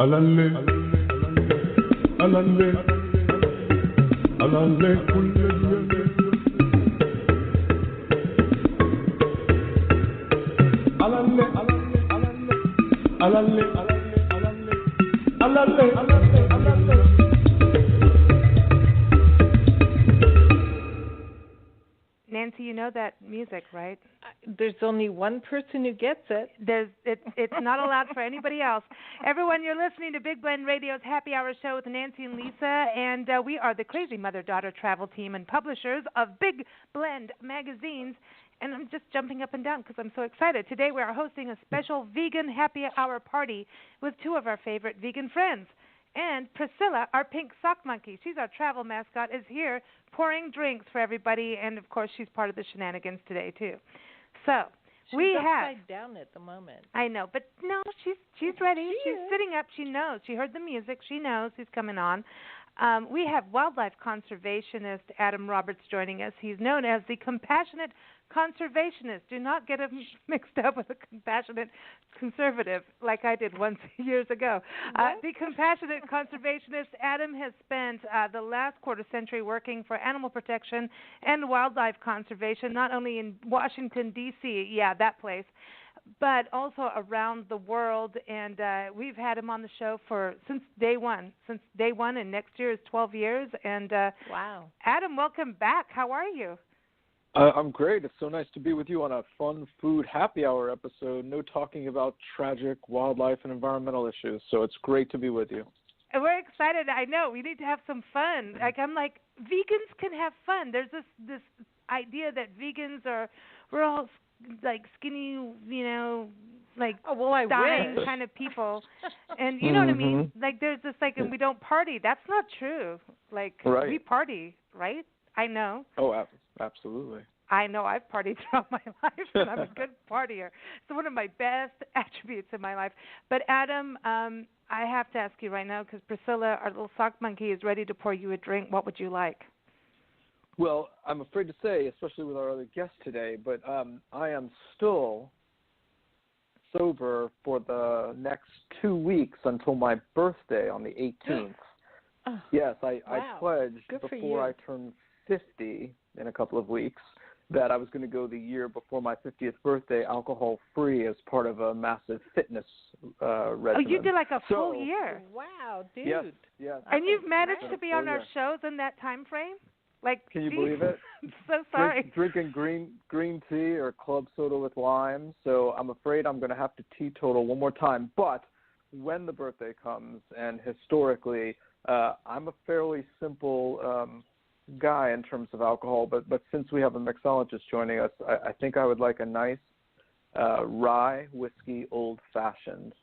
Alalle, alalle, alalle, kulle, alalle, alalle, alalle, alalle. Nancy, you know that music, right? There's only one person who gets it. It's not allowed for anybody else. Everyone, you're listening to Big Blend Radio's Happy Hour Show with Nancy and Lisa, and we are the crazy mother-daughter travel team and publishers of Big Blend magazines. And I'm just jumping up and down because I'm so excited. Today we are hosting a special vegan happy hour party with two of our favorite vegan friends. And Priscilla, our pink sock monkey, she's our travel mascot, is here pouring drinks for everybody. And, of course, she's part of the shenanigans today, too. So she's upside down at the moment. I know, but no, she's ready. She's sitting up. She knows. She heard the music. She knows who's coming on. We have wildlife conservationist Adam Roberts joining us. He's known as the compassionate conservationist. Do not get him mixed up with a compassionate conservative like I did once years ago. The compassionate conservationist Adam has spent the last quarter century working for animal protection and wildlife conservation, not only in Washington, D.C., yeah, that place, but also around the world. And we've had him on the show since day one, and next year is 12 years. And wow. Adam, welcome back. How are you? I'm great. It's so nice to be with you on a fun food happy hour episode. No talking about tragic wildlife and environmental issues. So it's great to be with you. And we're excited. I know. We need to have some fun. I'm like, vegans can have fun. There's this idea that we're all like skinny, like dying kind of people. And you know what I mean? Like there's this and we don't party. That's not true. Like we party, right? I know. Oh, absolutely. I know. I've partied throughout my life, and I'm a good partier. It's one of my best attributes in my life. But, Adam, I have to ask you right now, because Priscilla, our little sock monkey, is ready to pour you a drink. What would you like? Well, I'm afraid to say, especially with our other guest today, but I am still sober for the next 2 weeks until my birthday on the 18th. Yes, I pledged before I turned 50 in a couple of weeks that I was going to go the year before my 50th birthday alcohol-free as part of a massive fitness regimen. Oh, you did like a full year? Wow, dude. Yes. And you've managed to be on our shows in that time frame? Can you believe it? So sorry. Drinking green tea or club soda with lime. So I'm afraid I'm going to have to teetotal one more time. But when the birthday comes, and historically, I'm a fairly simple guy in terms of alcohol, but since we have a mixologist joining us, I think I would like a nice rye whiskey old-fashioned.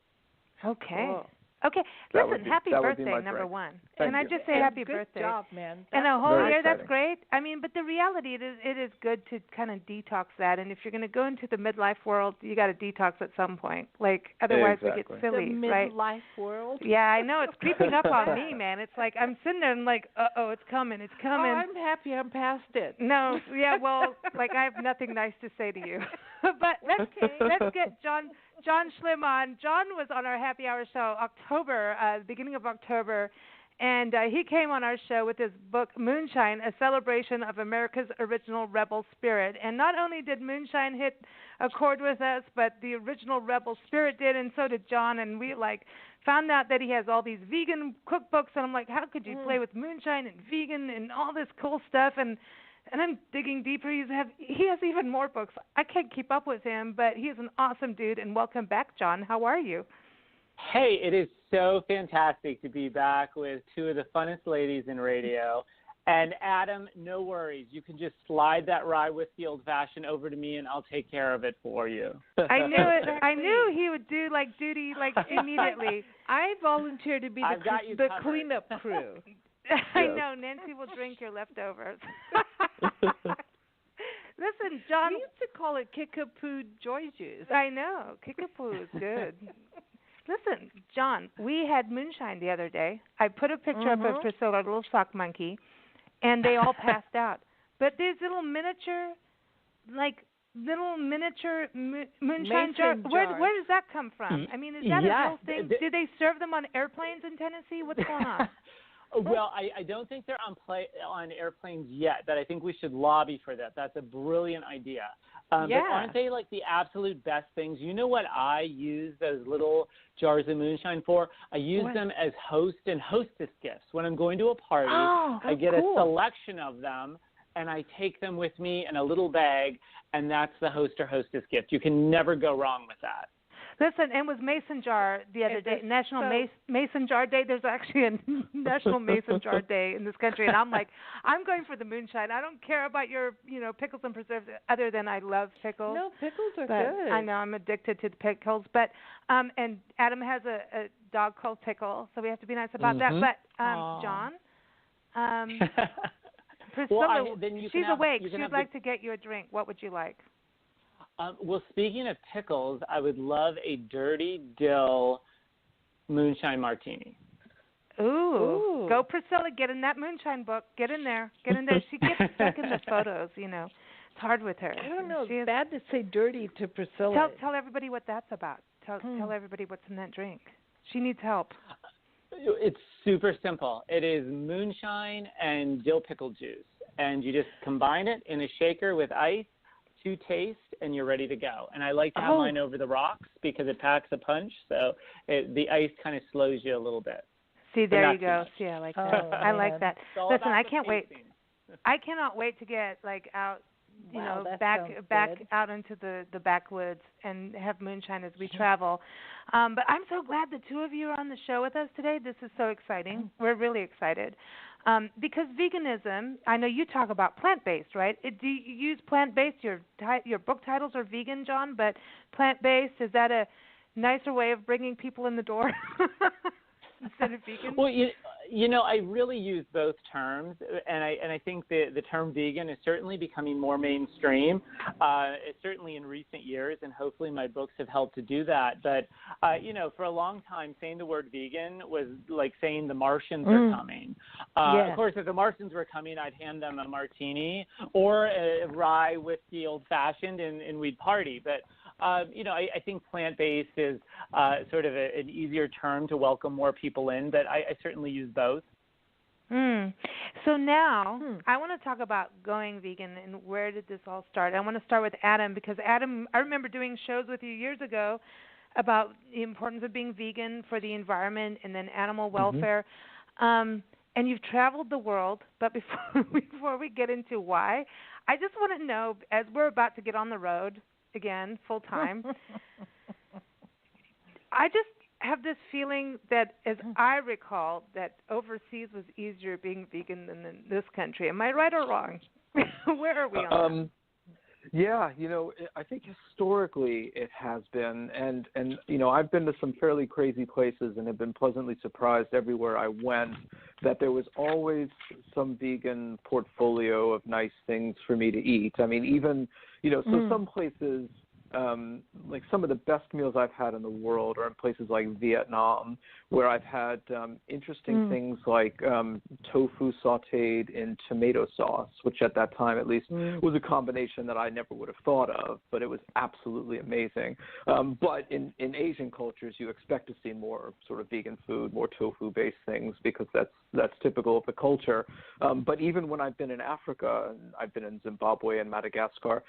Okay. Cool. Okay. Listen, happy birthday, number one. Can I just say happy birthday? Good job, man. And a whole year, exciting. that's great. I mean, but the reality, it is good to kind of detox that. And if you're going to go into the midlife world, you got to detox at some point. Otherwise we get silly, the right? midlife world? Yeah, I know. It's creeping up on me, man. It's like I'm sitting there and uh-oh, it's coming. Oh, I'm happy I'm past it. No, yeah, well, I have nothing nice to say to you. But let's get John Schlimm on. John was on our happy hour show beginning of October, and he came on our show with his book Moonshine, A Celebration of America's Original Rebel Spirit. And not only did Moonshine hit a chord with us, but the original rebel spirit did, and so did John. And we found out that he has all these vegan cookbooks, and I'm like, how could you play with moonshine and vegan and all this cool stuff? And I'm digging deeper. He has even more books. I can't keep up with him, but he's an awesome dude. And welcome back, John. How are you? Hey, it is so fantastic to be back with two of the funnest ladies in radio. And Adam, no worries. You can just slide that rye whiskey old-fashioned over to me, and I'll take care of it for you. I knew it. I knew he would do duty immediately. I volunteer to be the cleanup crew. I know. Nancy will drink your leftovers. Listen, John. We used to call it Kickapoo Joy Juice. I know. Kickapoo is good. Listen, John, we had moonshine the other day. I put a picture up of Priscilla, our little sock monkey, and they all passed out. But these little miniature, little miniature moonshine jar. Where does that come from? I mean, is that a real thing? Do they serve them on airplanes in Tennessee? What's going on? Well, I don't think they're on airplanes yet, but I think we should lobby for that. That's a brilliant idea. But aren't they like the absolute best things? You know what I use those little jars of moonshine for? I use them as host and hostess gifts. When I'm going to a party, I get a selection of them, and I take them with me in a little bag, and that's the host or hostess gift. You can never go wrong with that. Listen, it was Mason Jar the other day, National Mason Jar Day. There's actually a National Mason Jar Day in this country, and I'm like, I'm going for the moonshine. I don't care about your, pickles and preserves, other than I love pickles. No, pickles are good. I know, I'm addicted to the pickles. But, and Adam has a dog called Pickle, so we have to be nice about that. But, John, Priscilla, she's awake. She would like to get you a drink. What would you like? Well, speaking of pickles, I would love a dirty dill moonshine martini. Ooh. Go Priscilla, get in that moonshine book. Get in there. She gets stuck in the photos, It's hard with her. I don't know. It's bad to say dirty to Priscilla. Tell everybody what that's about. Tell everybody what's in that drink. She needs help. It's super simple. It is moonshine and dill pickle juice. And you just combine it in a shaker with ice to taste, and you're ready to go. And I like to have mine over the rocks because it packs a punch, so the ice kind of slows you a little bit. See, there you go. See, I like that. I like that. Listen, I can't wait. I cannot wait to get out, back out into the backwoods and have moonshine as we travel. But I'm so glad the two of you are on the show with us today. This is so exciting. We're really excited. Because veganism, I know you talk about plant-based, right? Do you use plant-based? Your book titles are vegan, John, but plant-based, is that a nicer way of bringing people in the door instead of vegan? Well, I really use both terms, and I think the term vegan is certainly becoming more mainstream, certainly in recent years, and hopefully my books have helped to do that. But, for a long time, saying the word vegan was like saying the Martians are coming. Of course, if the Martians were coming, I'd hand them a martini or a rye whiskey old-fashioned, and we'd party. But I think plant-based is sort of an easier term to welcome more people in, but I certainly use both. So now I want to talk about going vegan and where did this all start. I want to start with Adam because Adam, I remember doing shows with you years ago about the importance of being vegan for the environment and then animal welfare. And you've traveled the world, but before we get into why, I just want to know, as we're about to get on the road again, full time, I just have this feeling that, as I recall, that overseas was easier being vegan than in this country. Am I right or wrong? Where are we on that? Yeah, I think historically it has been, and I've been to some fairly crazy places and have been pleasantly surprised everywhere I went that there was always some vegan portfolio of nice things for me to eat. I mean, even, so some places, like some of the best meals I've had in the world are in places like Vietnam, where I've had interesting things like tofu sauteed in tomato sauce, which at that time at least was a combination that I never would have thought of, but it was absolutely amazing. But in Asian cultures, you expect to see more sort of vegan food, more tofu-based things, because that's typical of the culture. But even when I've been in Africa, and I've been in Zimbabwe and Madagascar,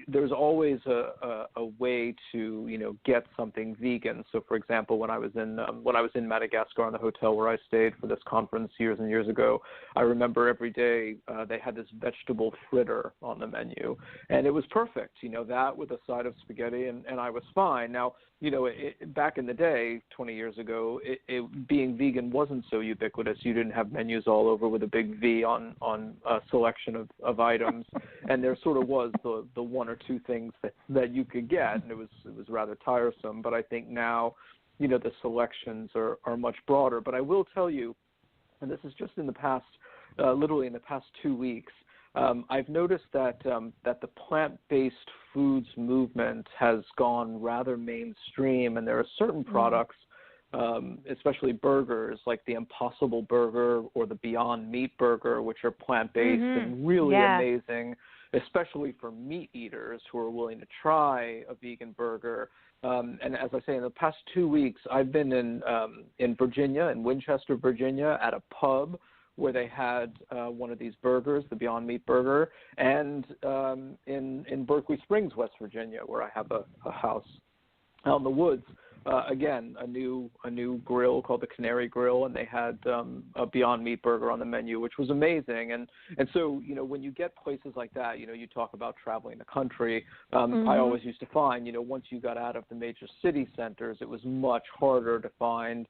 there's always a way to get something vegan. So, for example, when I was in Madagascar in the hotel where I stayed for this conference years and years ago, I remember every day they had this vegetable fritter on the menu, and it was perfect. That with a side of spaghetti, and I was fine. Now, back in the day, 20 years ago, being vegan wasn't so ubiquitous. You didn't have menus all over with a big V on a selection of items, and there sort of was the one or two things that you could get, and it was rather tiresome. But I think now, the selections are much broader. But I will tell you, and this is just in the past, literally in the past 2 weeks, I've noticed that the plant-based foods movement has gone rather mainstream, and there are certain products, especially burgers, like the Impossible Burger or the Beyond Meat Burger, which are plant-based and really amazing. especially for meat eaters who are willing to try a vegan burger. And as I say, in the past 2 weeks, I've been in Virginia, in Winchester, Virginia, at a pub where they had one of these burgers, the Beyond Meat burger, and in Berkeley Springs, West Virginia, where I have a house out in the woods. Again, a new grill called the Canary Grill, and they had a Beyond Meat burger on the menu, which was amazing. And so, when you get places like that, you talk about traveling the country. I always used to find, once you got out of the major city centers, it was much harder to find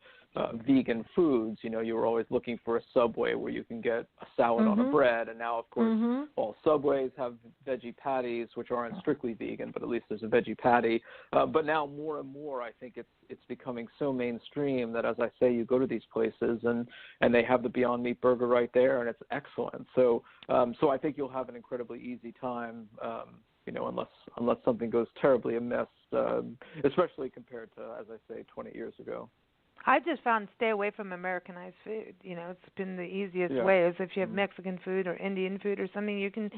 vegan foods. You were always looking for a Subway where you can get a salad on a bread, and now, of course, all Subways have veggie patties, which aren't strictly vegan, but at least there's a veggie patty. But now more and more, I think it's becoming so mainstream that, as I say, you go to these places and they have the Beyond Meat burger right there, and it's excellent. So I think you'll have an incredibly easy time, unless something goes terribly amiss, especially compared to, as I say, 20 years ago. I just found stay away from Americanized food. It's been the easiest way. Is if you have Mexican food or Indian food or something, you can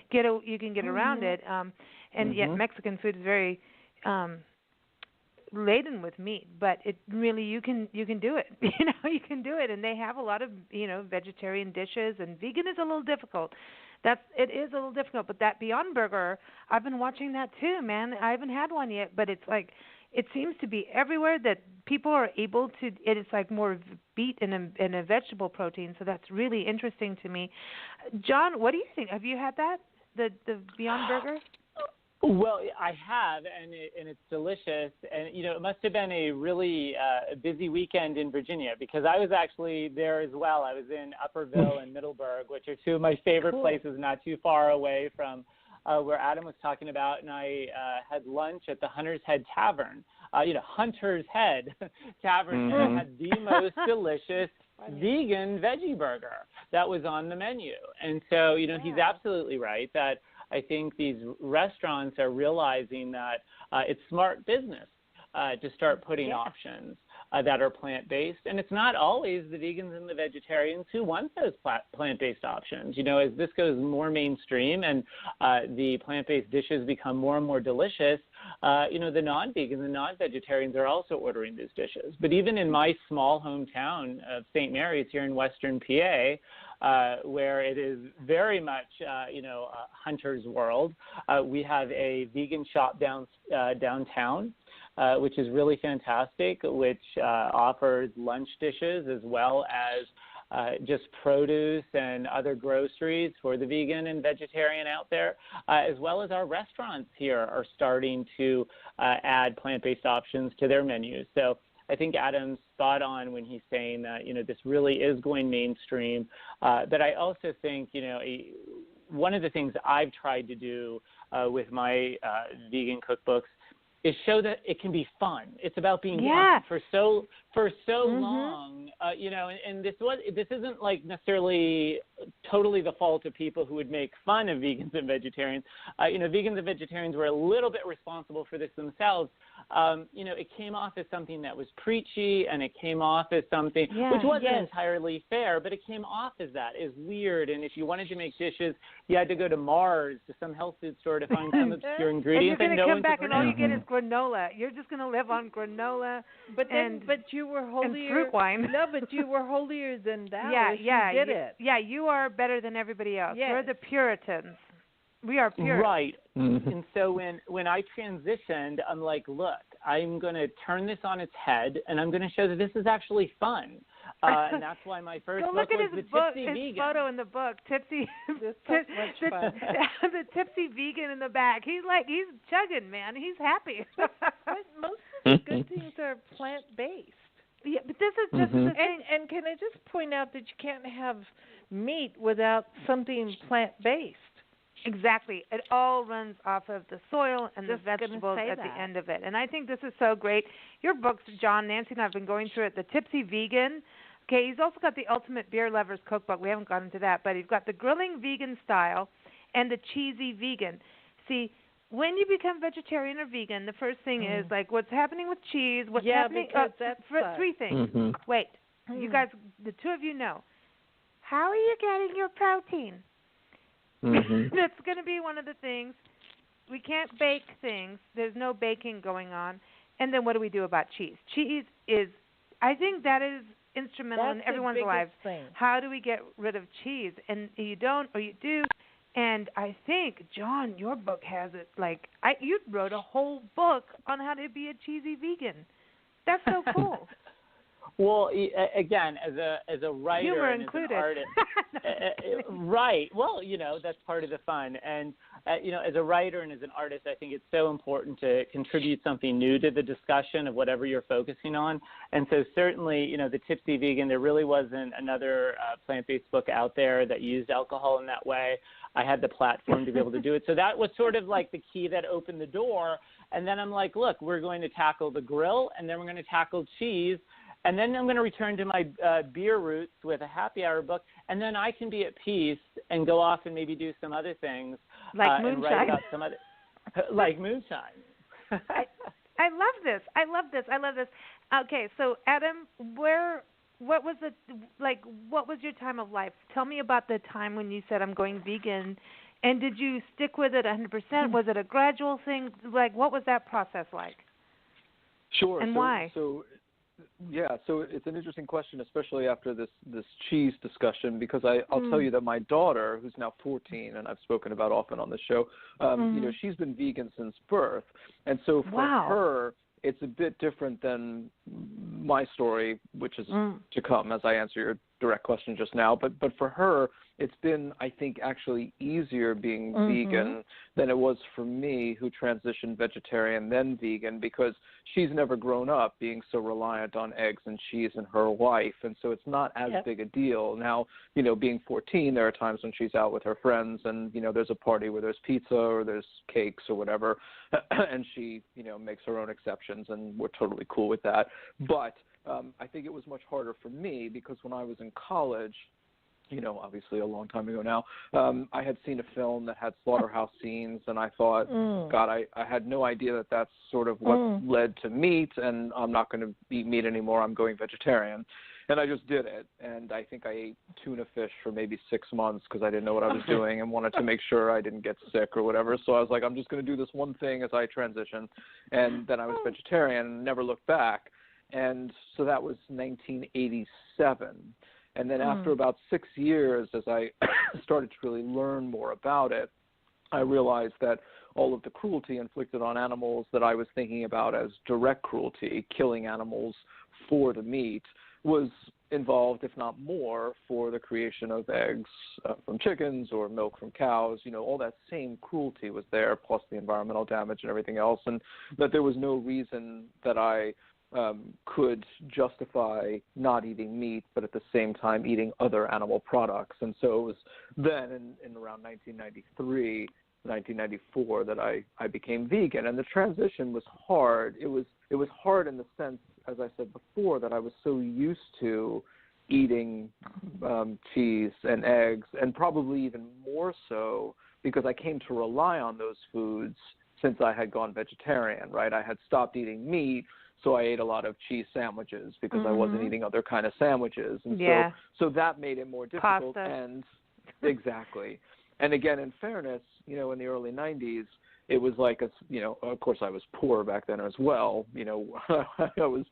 get around it. And yet Mexican food is very laden with meat, but it really you can do it. You can do it, and they have a lot of vegetarian dishes, and vegan is a little difficult. It is a little difficult, but that Beyond Burger, I've been watching that too, man. I haven't had one yet, but it's like it seems to be everywhere that people are able to. It's like more beet and a vegetable protein, so that's really interesting to me. John, what do you think? Have you had that, the Beyond Burger? Well, I have, and it's delicious. And, it must have been a really busy weekend in Virginia because I was actually there as well. I was in Upperville and Middleburg, which are two of my favorite places not too far away from where Adam was talking about. And I had lunch at the Hunter's Head Tavern, Hunter's Head Tavern, and I had the most delicious vegan veggie burger that was on the menu. And so, he's absolutely right that I think these restaurants are realizing that it's smart business to start putting options that are plant-based. And it's not always the vegans and the vegetarians who want those plant-based options. As this goes more mainstream and the plant-based dishes become more and more delicious, the non-vegans and non-vegetarians are also ordering these dishes. But even in my small hometown of St. Mary's here in Western PA, where it is very much, a hunter's world, we have a vegan shop downtown, which is really fantastic, which offers lunch dishes as well as just produce and other groceries for the vegan and vegetarian out there, as well as our restaurants here are starting to add plant-based options to their menus. So I think Adam's spot on when he's saying that, this really is going mainstream. But I also think, one of the things I've tried to do with my vegan cookbooks is show that it can be fun. It's about being fun for so long, and this isn't like necessarily totally the fault of people who would make fun of vegans and vegetarians. Vegans and vegetarians were a little bit responsible for this themselves. It came off as something that was preachy, and it came off as something which wasn't entirely fair, but it came off as that, as weird. And if you wanted to make dishes, you had to go to Mars, to some health food store to find some obscure ingredients. And you're going to come back and all you get is granola. You're just going to live on granola but you were holier. And fruit wine. No, but you were holier than thou. You did it. Yeah, you are better than everybody else. We're the Puritans. We are Puritans. Right. And so when I transitioned, I'm like, look, I'm going to turn this on its head, and I'm going to show that this is actually fun. And that's why my first book look at was his The book, Tipsy his Vegan. photo in the book, Tipsy. This so much fun. The Tipsy Vegan in the back. He's chugging, man. He's happy. But most of the good things are plant-based. Yeah, but this is the thing. And can I just point out that you can't have meat without something plant-based? Exactly. It all runs off of the soil and the vegetables at the end of it. And I think this is so great. Your books, John, Nancy and I have been going through it. The Tipsy Vegan. Okay, he's also got the Ultimate Beer Lovers Cookbook. We haven't gotten into that, but he's got the Grilling Vegan Style and the Cheesy Vegan. See, when you become vegetarian or vegan, the first thing is like what's happening with cheese, what's happening. Because that's three things. Wait, you guys, the two of you know. How are you getting your protein? That's going to be one of the things. We can't bake things. There's no baking going on. And then what do we do about cheese? Cheese is, I think that is instrumental in everyone's lives. How do we get rid of cheese? And you don't, or you do. And I think, John, your book has it. Like, you wrote a whole book on how to be a cheesy vegan. That's so cool. Well, again, as a writer Humor and included. as an artist, right? Well, that's part of the fun. And as a writer and as an artist, I think it's so important to contribute something new to the discussion of whatever you're focusing on. And so certainly, the Tipsy Vegan, there really wasn't another plant-based book out there that used alcohol in that way. I had the platform to be able to do it. So that was sort of like the key that opened the door. And then I'm like, look, we're going to tackle the grill, and then we're going to tackle cheese. And then I'm going to return to my beer roots with a happy hour book, and then I can be at peace and go off and maybe do some other things. Like moonshine. And write about some other, like moonshine. I love this. I love this. Okay, so Adam, what was your time of life? Tell me about the time when you said I'm going vegan, and did you stick with it 100%? Was it a gradual thing? Like, what was that process like? Sure. And why? So it's an interesting question, especially after this cheese discussion, because I'll tell you that my daughter, who's now 14, and I've spoken about often on the show, she's been vegan since birth, and so for her, it's a bit different than my story, which is to come as I answer your direct question just now. But for her, it's been, I think, actually easier being vegan than it was for me, who transitioned vegetarian then vegan, because she's never grown up being so reliant on eggs and cheese in her life, and so it's not as big a deal. Now, being 14, there are times when she's out with her friends and, there's a party where there's pizza or there's cakes or whatever, and she, makes her own exceptions, and we're totally cool with that. But I think it was much harder for me because when I was in college, obviously a long time ago now, I had seen a film that had slaughterhouse scenes, and I thought, God, I had no idea that that's sort of what led to meat, and I'm not going to eat meat anymore. I'm going vegetarian. And I just did it, and I think I ate tuna fish for maybe 6 months because I didn't know what I was doing and wanted to make sure I didn't get sick or whatever. So I was like, I'm just going to do this one thing as I transition. And then I was vegetarian and never looked back. And so that was 1987. And then after about 6 years, as I started to really learn more about it, I realized that all of the cruelty inflicted on animals that I was thinking about as direct cruelty, killing animals for the meat, was involved, if not more, for the creation of eggs from chickens or milk from cows. All that same cruelty was there, plus the environmental damage and everything else, and that there was no reason that I could justify not eating meat, but at the same time eating other animal products. And so it was then in around 1993, 1994 that I became vegan, and the transition was hard. It was hard in the sense, as I said before, that I was so used to eating cheese and eggs, and probably even more so because I came to rely on those foods since I had gone vegetarian, right? I had stopped eating meat, so I ate a lot of cheese sandwiches because I wasn't eating other kind of sandwiches. And so that made it more difficult. Pasta. And exactly. And again, in fairness, in the early 90s, it was like, of course I was poor back then as well. I was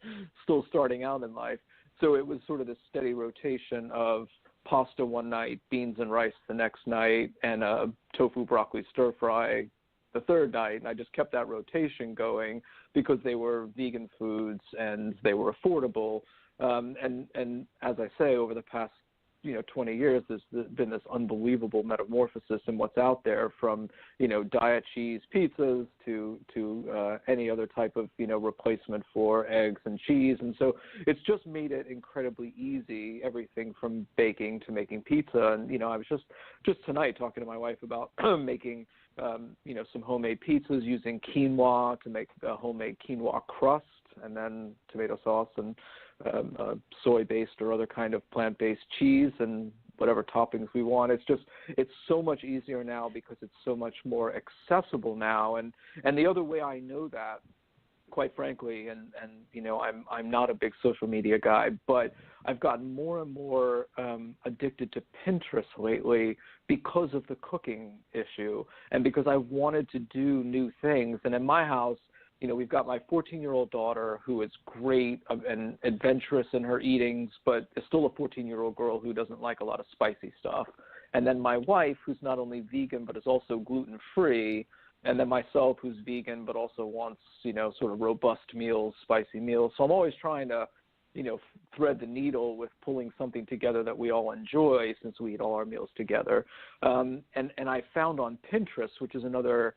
still starting out in life. So it was sort of this steady rotation of pasta one night, beans and rice the next night, and a tofu broccoli stir fry the third night. And I just kept that rotation going because they were vegan foods and they were affordable. And as I say, over the past 20 years, there's been this unbelievable metamorphosis in what's out there, from diet cheese pizzas to any other type of replacement for eggs and cheese. And so it's just made it incredibly easy, everything from baking to making pizza. And I was just tonight talking to my wife about making some homemade pizzas using quinoa to make a homemade quinoa crust, and then tomato sauce and soy-based or other kind of plant-based cheese and whatever toppings we want. It's so much easier now because it's so much more accessible now. And the other way I know that quite frankly, and I'm not a big social media guy, but I've gotten more and more addicted to Pinterest lately because of the cooking issue and because I wanted to do new things. And in my house, we've got my 14-year-old daughter who is great and adventurous in her eatings, but is still a 14-year-old girl who doesn't like a lot of spicy stuff. And then my wife, who's not only vegan but is also gluten-free, and then myself, who's vegan but also wants, sort of robust meals, spicy meals. So I'm always trying to, thread the needle with pulling something together that we all enjoy since we eat all our meals together. And I found on Pinterest, which is another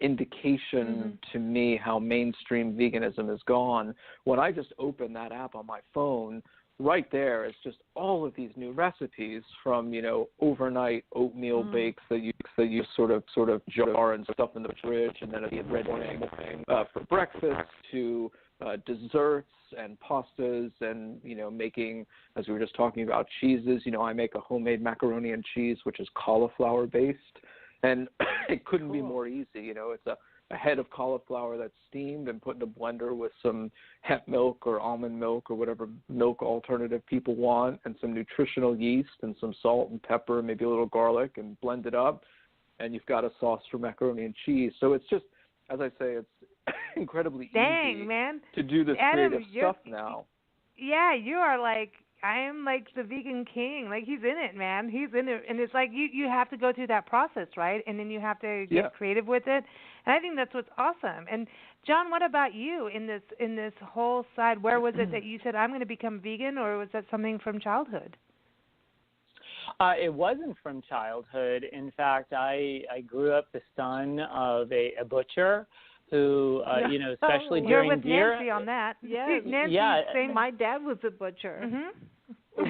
indication to me how mainstream veganism has gone. When I just open that app on my phone, right there is just all of these new recipes from, overnight oatmeal bakes that you sort of jar and stuff in the fridge and then at the red morning for breakfast to desserts and pastas and, making, as we were just talking about, cheeses. I make a homemade macaroni and cheese, which is cauliflower based. And it couldn't be more easy. It's a head of cauliflower that's steamed and put in a blender with some hemp milk or almond milk or whatever milk alternative people want, and some nutritional yeast and some salt and pepper, maybe a little garlic, and blend it up. And you've got a sauce for macaroni and cheese. So it's just, as I say, it's incredibly easy man. to do this Adam, creative stuff now. Yeah, you are like, I am like the vegan king. Like, he's in it, man. He's in it. And it's like you have to go through that process, right? And then you have to get creative with it. And I think that's what's awesome. And John, what about you in this whole side? Where was it that you said, I'm going to become vegan, or was that something from childhood? It wasn't from childhood. In fact, I grew up the son of a butcher who, especially You're during with deer. Nancy on that. Yes. Nancy, same. My dad was a butcher.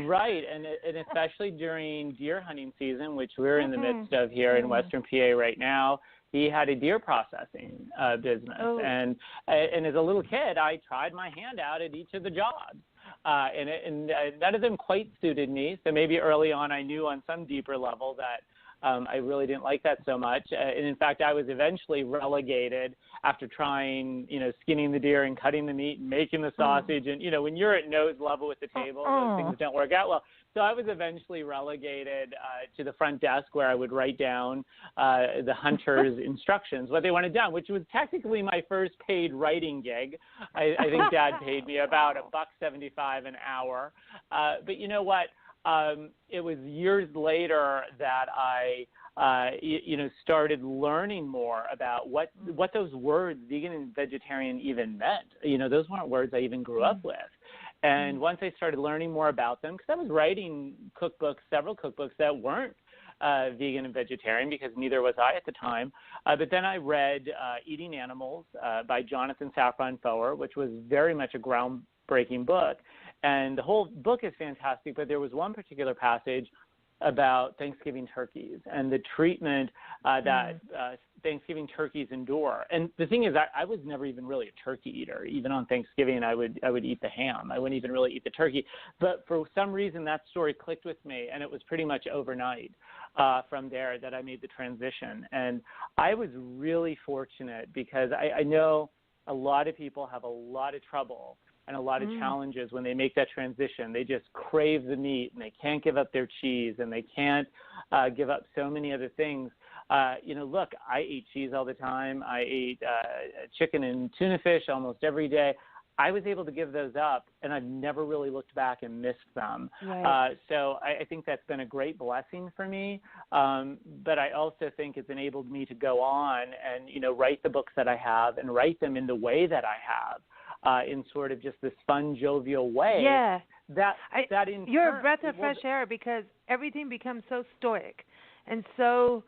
Right, and especially during deer hunting season, which we're in the midst of here in Western PA right now. He had a deer processing business, and as a little kid, I tried my hand out at each of the jobs. And none of them quite suited me. So maybe early on I knew on some deeper level that I really didn't like that so much. And in fact, I was eventually relegated after trying, skinning the deer and cutting the meat and making the sausage. And, when you're at nose level with the table, those things don't work out well. So I was eventually relegated to the front desk where I would write down the hunter's instructions, what they wanted done, which was technically my first paid writing gig. I think Dad paid me about $1.75 an hour. But you know what? It was years later that I, started learning more about what those words, vegan and vegetarian, even meant. Those weren't words I even grew up with. And once I started learning more about them, because I was writing several cookbooks that weren't vegan and vegetarian, because neither was I at the time. But then I read Eating Animals by Jonathan Safran Foer, which was very much a groundbreaking book. And the whole book is fantastic, but there was one particular passage about Thanksgiving turkeys and the treatment that Thanksgiving turkeys endure. And the thing is, I was never even really a turkey eater. Even on Thanksgiving, I would eat the ham. I wouldn't even really eat the turkey. But for some reason, that story clicked with me, and it was pretty much overnight from there that I made the transition. And I was really fortunate because I know a lot of people have a lot of trouble and a lot of challenges when they make that transition. They just crave the meat, and they can't give up their cheese, and they can't give up so many other things. Look, I eat cheese all the time. I eat chicken and tuna fish almost every day. I was able to give those up, and I've never really looked back and missed them. Right. So I think that's been a great blessing for me. But I also think it's enabled me to go on and, write the books that I have and write them in the way that I have. In sort of just this fun, jovial way. Yeah. You're a breath of fresh air, because everything becomes so stoic. And so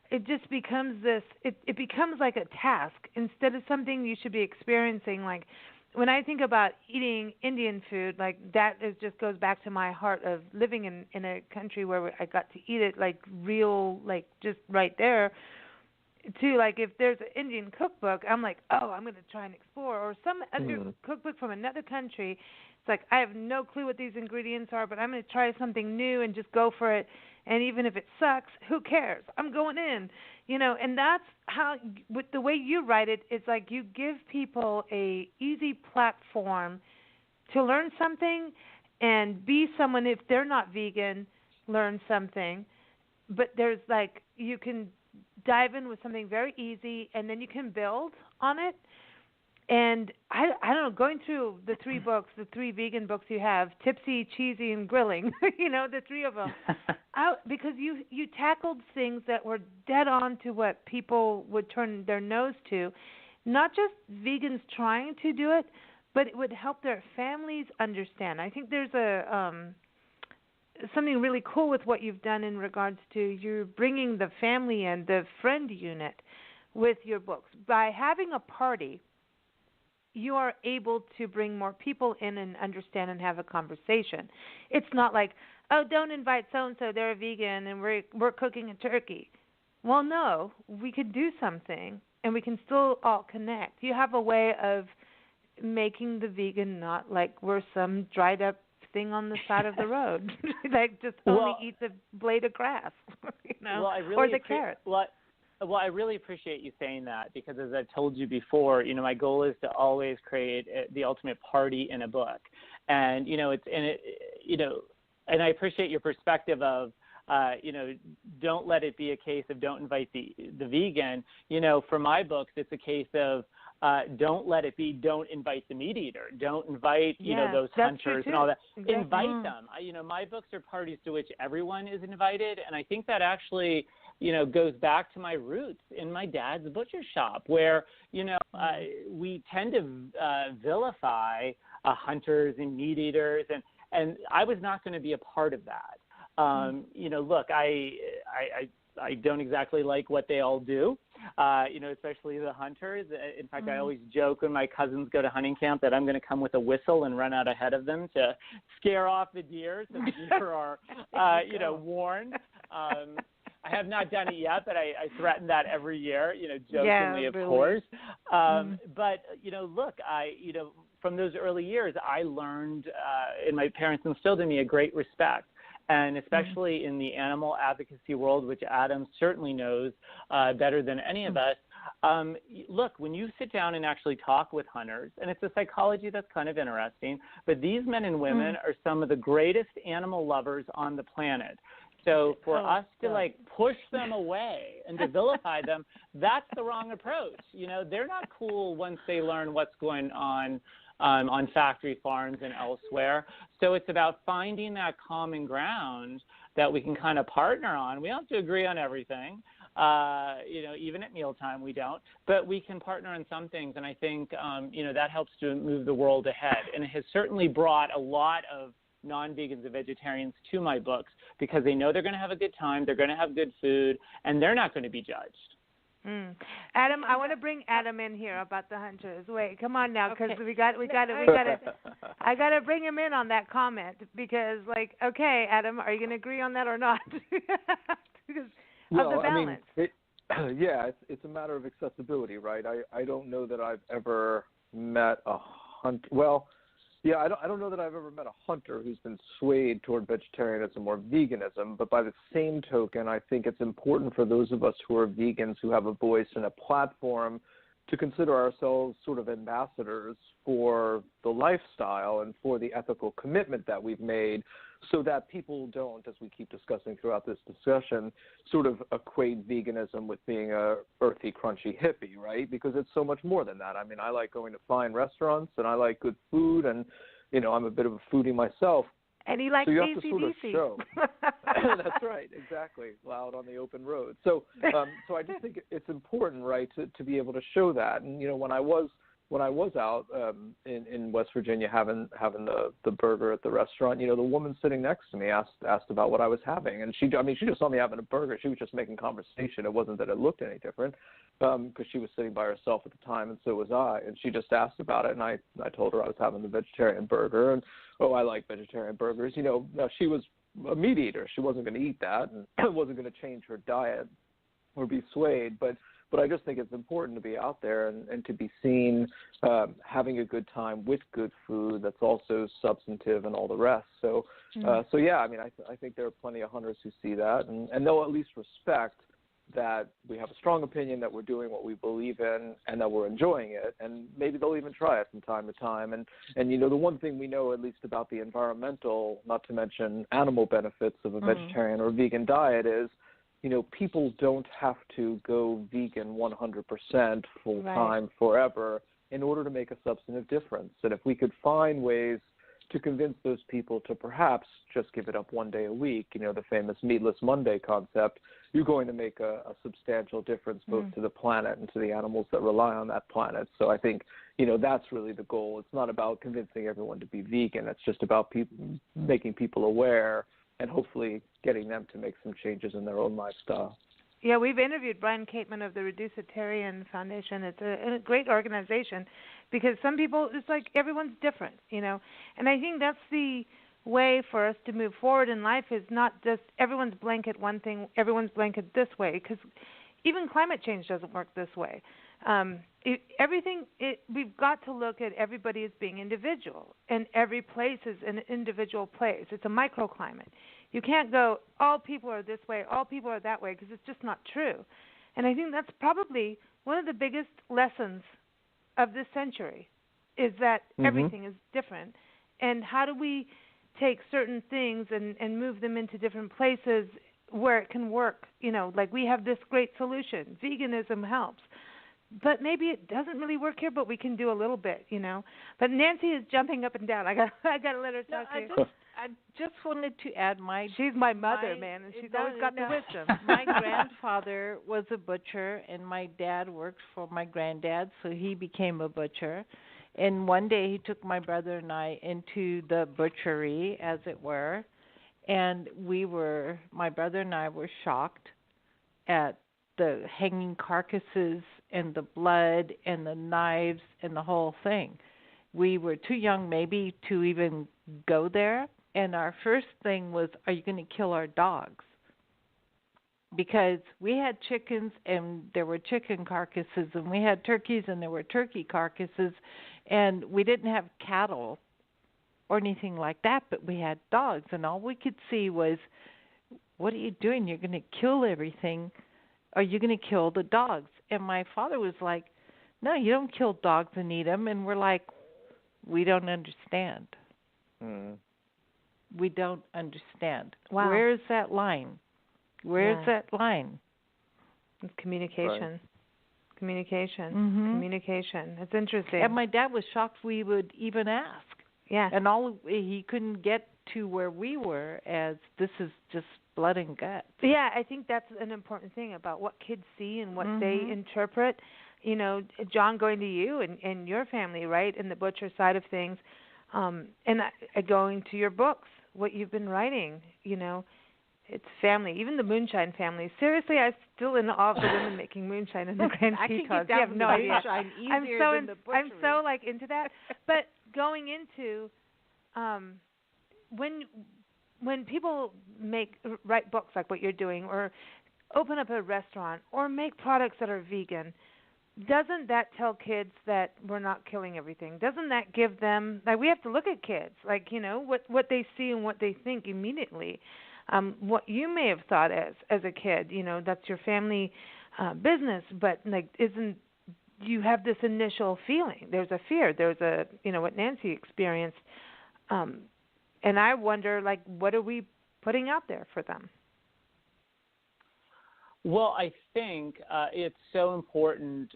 it just becomes it becomes like a task instead of something you should be experiencing. Like, when I think about eating Indian food, like, that just goes back to my heart of living in a country where I got to eat it, like, real, like, just right there. Too, like, if there's an Indian cookbook, I'm like, I'm going to try and explore. Or some other cookbook from another country, it's like, I have no clue what these ingredients are, but I'm going to try something new and just go for it. And even if it sucks, who cares? I'm going in. And that's how, with the way you write it, it's like you give people a easy platform to learn something and be someone, if they're not vegan, learn something. But there's like, you can dive in with something very easy, and then you can build on it. And I don't know, going through the three vegan books you have, Tipsy, Cheesy, and Grilling, the three of them, because you tackled things that were dead on to what people would turn their nose to, not just vegans trying to do it, but it would help their families understand. I think there's something really cool with what you've done in regards to you bringing the family and the friend unit with your books. By having a party, you are able to bring more people in and understand and have a conversation. It's not like, oh, don't invite so-and-so, they're a vegan, and we're cooking a turkey. Well, no, we could do something, and we can still all connect. You have a way of making the vegan not like we're some dried-up thing on the side of the road, like just only eats a blade of grass, or the carrot. Well, I really appreciate you saying that, because as I've told you before, my goal is to always create the ultimate party in a book. And, and I appreciate your perspective of, don't let it be a case of don't invite the vegan. For my books, it's a case of don't let it be don't invite the meat eater. Don't invite, those hunters and all that. Exactly. Invite them. My books are parties to which everyone is invited. And I think that actually, goes back to my roots in my dad's butcher shop, where, we tend to vilify hunters and meat eaters. And I was not going to be a part of that. Look, I don't exactly like what they all do, especially the hunters. In fact, I always joke when my cousins go to hunting camp that I'm going to come with a whistle and run out ahead of them to scare off the deer, so the deer are, warned. I have not done it yet, but I threaten that every year, jokingly, of course. But, look, from those early years, I learned, and my parents instilled in me a great respect. And especially in the animal advocacy world, which Adam certainly knows better than any of us. Look, when you sit down and actually talk with hunters, and it's a psychology that's kind of interesting, but these men and women are some of the greatest animal lovers on the planet. So for us to push them away and to vilify them, that's the wrong approach. They're not cool once they learn what's going on factory farms and elsewhere. So it's about finding that common ground that we can kind of partner on. We don't have to agree on everything. Even at mealtime we don't, but we can partner on some things. And I think, that helps to move the world ahead. And it has certainly brought a lot of non-vegans and vegetarians to my books, because they know they're going to have a good time, they're going to have good food, and they're not going to be judged. Adam, I want to bring Adam in here about the hunters. Wait, come on now, because we got to. I got to bring him in on that comment, because, okay, Adam, are you going to agree on that or not? Because of the balance. It's a matter of accessibility, right? I don't know that I've ever met a hunter. Well, yeah, I don't know that I've ever met a hunter who's been swayed toward vegetarianism or veganism, but by the same token, I think it's important for those of us who are vegans, who have a voice and a platform, to consider ourselves sort of ambassadors for the lifestyle and for the ethical commitment that we've made, so that people don't, as we keep discussing throughout this discussion, sort of equate veganism with being a earthy, crunchy hippie, right? Because it's so much more than that. I mean, I like going to fine restaurants, and I like good food, and, I'm a bit of a foodie myself. And he likes AC/DC. So you have to sort of show. That's right, exactly, loud on the open road. So I just think it's important, right, to be able to show that. And, when I was out in West Virginia having the burger at the restaurant, the woman sitting next to me asked about what I was having, and she just saw me having a burger. She was just making conversation. It wasn't that it looked any different, because she was sitting by herself at the time, and so was I. And she just asked about it, and I told her I was having the vegetarian burger, and I like vegetarian burgers. Now she was a meat eater. She wasn't going to eat that, and wasn't going to change her diet or be swayed, but I just think it's important to be out there and to be seen having a good time with good food that's also substantive and all the rest. So yeah, I think there are plenty of hunters who see that, and they'll at least respect that we have a strong opinion, that we're doing what we believe in, and that we're enjoying it. And maybe they'll even try it from time to time. And the one thing we know, at least about the environmental, not to mention animal benefits of a vegetarian or vegan diet is, people don't have to go vegan 100% full time forever in order to make a substantive difference. And if we could find ways to convince those people to perhaps just give it up one day a week, the famous Meatless Monday concept, you're going to make a substantial difference both to the planet and to the animals that rely on that planet. So I think, that's really the goal. It's not about convincing everyone to be vegan. It's just about making people aware and hopefully getting them to make some changes in their own lifestyle. Yeah, we've interviewed Brian Cateman of the Reducitarian Foundation. It's a great organization because some people, it's like everyone's different, And I think that's the way for us to move forward in life is not just everyone's blanket one thing, everyone's blanket this way, because even climate change doesn't work this way. We've got to look at everybody as being individual, and every place is an individual place. It's a microclimate. You can't go, all people are this way, all people are that way, because it's just not true. And I think that's probably one of the biggest lessons of this century is that everything is different. And how do we take certain things and move them into different places where it can work? Like we have this great solution. Veganism helps. But maybe it doesn't really work here, but we can do a little bit, But Nancy is jumping up and down. I got to let her talk to you. I just wanted to add she's my mother, man, and she's always got the wisdom. My grandfather was a butcher, and my dad worked for my granddad, so he became a butcher. And one day he took my brother and I into the butchery, as it were, and my brother and I were shocked at the hanging carcasses and the blood and the knives and the whole thing. We were too young maybe to even go there. And our first thing was, are you going to kill our dogs? Because we had chickens and there were chicken carcasses, and we had turkeys and there were turkey carcasses, and we didn't have cattle or anything like that, but we had dogs, and all we could see was, what are you doing? You're going to kill everything. Are you going to kill the dogs? And my father was like, no, you don't kill dogs and eat them. And we're like, we don't understand. We don't understand. Wow. Where is that line? Where's that line? It's communication. Right. Communication. It's interesting. And my dad was shocked we would even ask. Yeah. And he couldn't get to where we were, as this is just blood and guts. Yeah, I think that's an important thing about what kids see and what they interpret. John, going to you and your family, right, in the butcher side of things, and going to your books, what you've been writing, it's family, even the moonshine family. Seriously, I'm still in awe of the women making moonshine in the Grand Teton. You have no idea. I'm so into that. But going into when people write books like what you're doing, or open up a restaurant, or make products that are vegan, doesn't that tell kids that we're not killing everything? Doesn't that give them, we have to look at kids, what they see and what they think immediately. What you may have thought as a kid, that's your family business, but isn't, you have this initial feeling. There's a fear. There's a, what Nancy experienced. And I wonder, what are we putting out there for them? Well, I think it's so important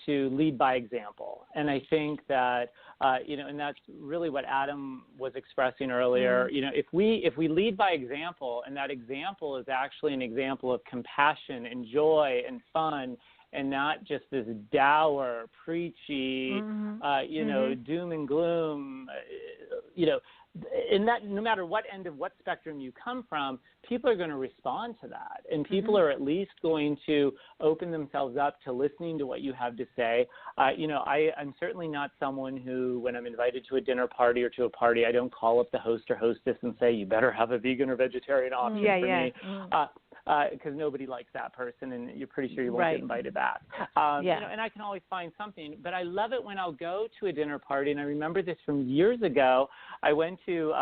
to lead by example. And I think that, and that's really what Adam was expressing earlier. If we lead by example, and that example is actually an example of compassion and joy and fun, and not just this dour, preachy, doom and gloom, and that no matter what end of what spectrum you come from, people are going to respond to that. And people are at least going to open themselves up to listening to what you have to say. I'm certainly not someone who, when I'm invited to a dinner party or to a party, I don't call up the host or hostess and say, you better have a vegan or vegetarian option for me. Because nobody likes that person, and you're pretty sure you won't get invited back. And I can always find something. But I love it when I'll go to a dinner party, and I remember this from years ago. I went to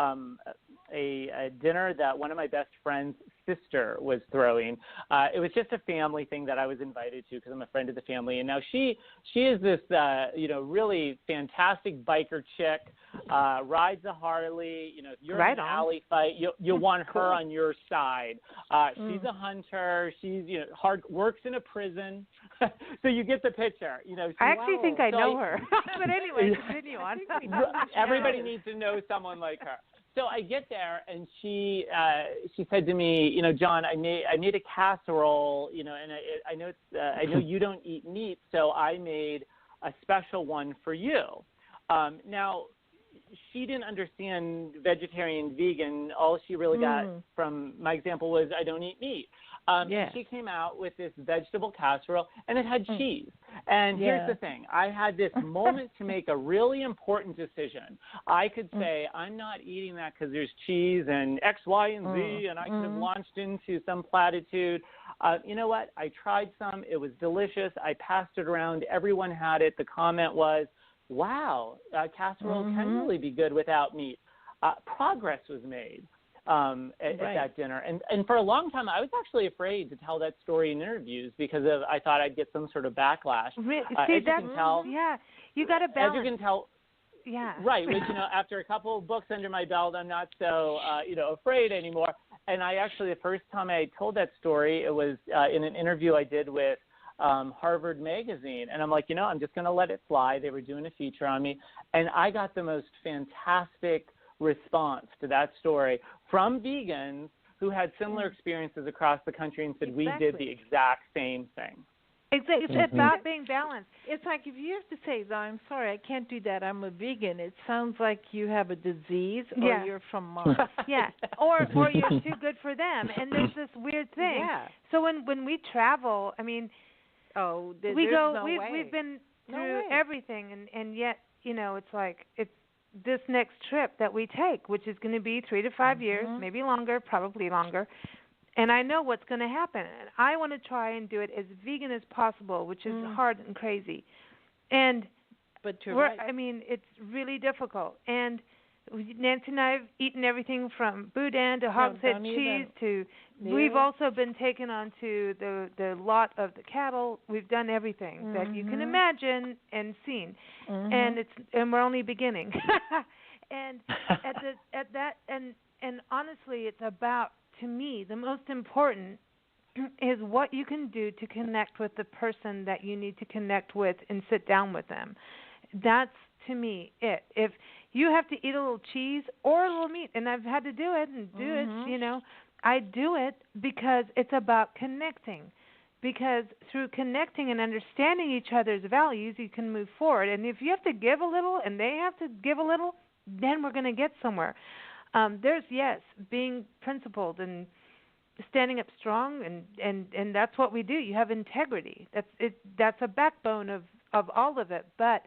a dinner that one of my best friends sister was throwing. It was just a family thing that I was invited to because I'm a friend of the family. And now she is this, really fantastic biker chick, rides a Harley. If you're in an alley fight, you'll want her on your side. She's a hunter. She's, works in a prison. So you get the picture. I actually think I know her. But anyway, continue on. Everybody needs to know someone like her. So I get there, and she said to me, John, I made a casserole, and I know you don't eat meat, so I made a special one for you. Now, she didn't understand vegetarian, vegan. All she really got from my example was I don't eat meat. And she came out with this vegetable casserole, and it had cheese. And here's the thing. I had this moment to make a really important decision. I could say, I'm not eating that because there's cheese and X, Y, and Z, and I could have launched into some platitude. You know what? I tried some. It was delicious. I passed it around. Everyone had it. The comment was, wow, casserole can really be good without meat. Progress was made. At that dinner. And for a long time, I was actually afraid to tell that story in interviews because I thought I'd get some sort of backlash. See, as you can tell, you got to balance. As you can tell, right, which, after a couple of books under my belt, I'm not so, afraid anymore. And I actually, the first time I told that story, it was in an interview I did with Harvard Magazine. And I'm like, I'm just going to let it fly. They were doing a feature on me. And I got the most fantastic response to that story from vegans who had similar experiences across the country and said we did the exact same thing. It's about being balanced. It's like if you have to say, I'm sorry, I can't do that, I'm a vegan, it sounds like you have a disease or you're from Mars. Or you're too good for them. And there's this weird thing. So when we travel, I mean, we've been through everything, and yet, it's like it's this next trip that we take, which is going to be 3 to 5 years, maybe longer, probably longer. And I know what's going to happen. And I want to try and do it as vegan as possible, which is hard and crazy. But it's really difficult. And Nancy and I have eaten everything from boudin to hogshead cheese to we've also been taken onto the lot of the cattle. We've done everything that you can imagine and seen. And we're only beginning. And and honestly, it's about, to me, the most important is what you can do to connect with the person that you need to connect with and sit down with them. That's, to me, it. If you have to eat a little cheese or a little meat, and I've had to do it and do it, I do it because it's about connecting. Because through connecting and understanding each other's values, you can move forward. And if you have to give a little and they have to give a little, then we're going to get somewhere. There's, being principled and standing up strong, and that's what we do. You have integrity. That's a backbone of all of it. But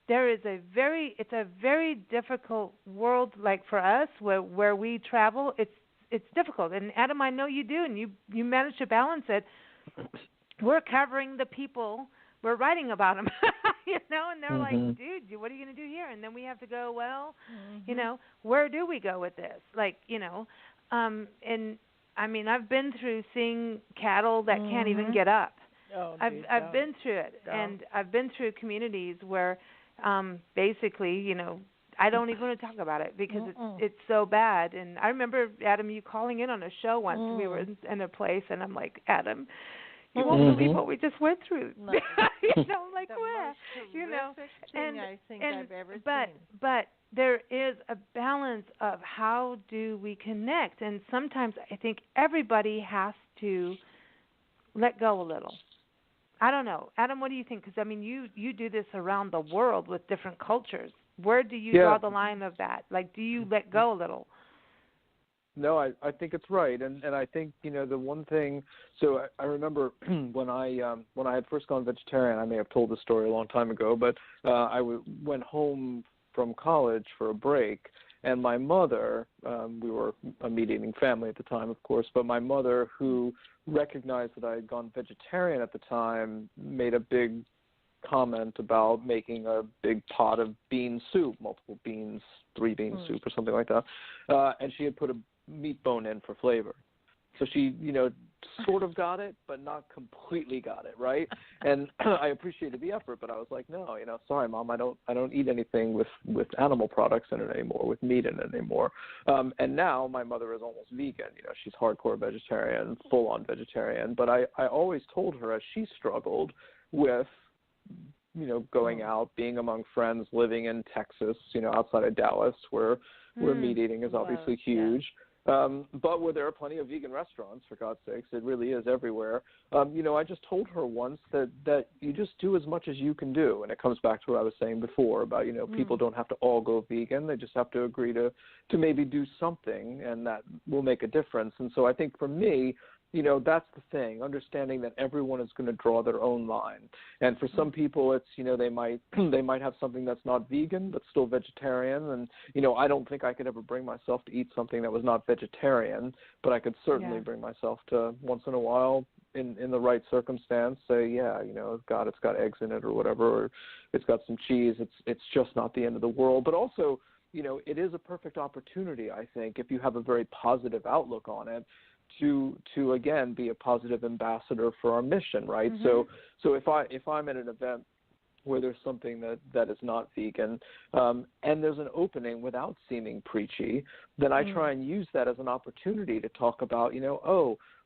there is it's a very difficult world, like for us, where we travel. It's difficult. And Adam, I know you do, and you manage to balance it. We're covering the people. We're writing about them, and they're like, dude, what are you going to do here? And then we have to go, where do we go with this? And I mean, I've been through seeing cattle that can't even get up. I've been through it, and I've been through communities where basically, I don't even want to talk about it because it's so bad. And I remember, Adam, you calling in on a show once. We were in a place, and I'm like, Adam, you won't believe what we just went through. No. Like the where? Most thing I think I've ever seen. But there is a balance of how do we connect, and sometimes I think everybody has to let go a little. I don't know, Adam. What do you think? Because I mean, you do this around the world with different cultures. Where do you draw the line of that? Like, do you let go a little? No, I think it's right, and I think the one thing. So I remember when I had first gone vegetarian. I may have told the story a long time ago, but I went home from college for a break, and my mother. We were a meat-eating family at the time, of course, but my mother, who recognized that I had gone vegetarian at the time, made a big comment about making a big pot of bean soup, multiple beans, 3 bean soup or something like that, and she had put a meat bone in for flavor. So she, sort of got it, but not completely got it, right? And I appreciated the effort, but I was like, no, sorry, Mom, I don't eat anything with animal products in it anymore, with meat in it anymore. And now my mother is almost vegan. She's hardcore vegetarian, full-on vegetarian. But I always told her, as she struggled with, going out, being among friends, living in Texas, outside of Dallas, where meat eating is obviously huge. But where there are plenty of vegan restaurants, for God's sakes, it really is everywhere. I just told her once that you just do as much as you can do. And it comes back to what I was saying before about, people don't have to all go vegan. They just have to agree to maybe do something, and that will make a difference. And so I think for me, that's the thing, understanding that everyone is going to draw their own line. And for some people, it's, they might have something that's not vegan but still vegetarian. And, I don't think I could ever bring myself to eat something that was not vegetarian, but I could certainly bring myself to once in a while, in the right circumstance, say, it's got eggs in it or whatever, or it's got some cheese. It's just not the end of the world. But also, it is a perfect opportunity, I think, if you have a very positive outlook on it, to again be a positive ambassador for our mission, right? So if I'm at an event where there's something that is not vegan, and there's an opening without seeming preachy, then I try and use that as an opportunity to talk about,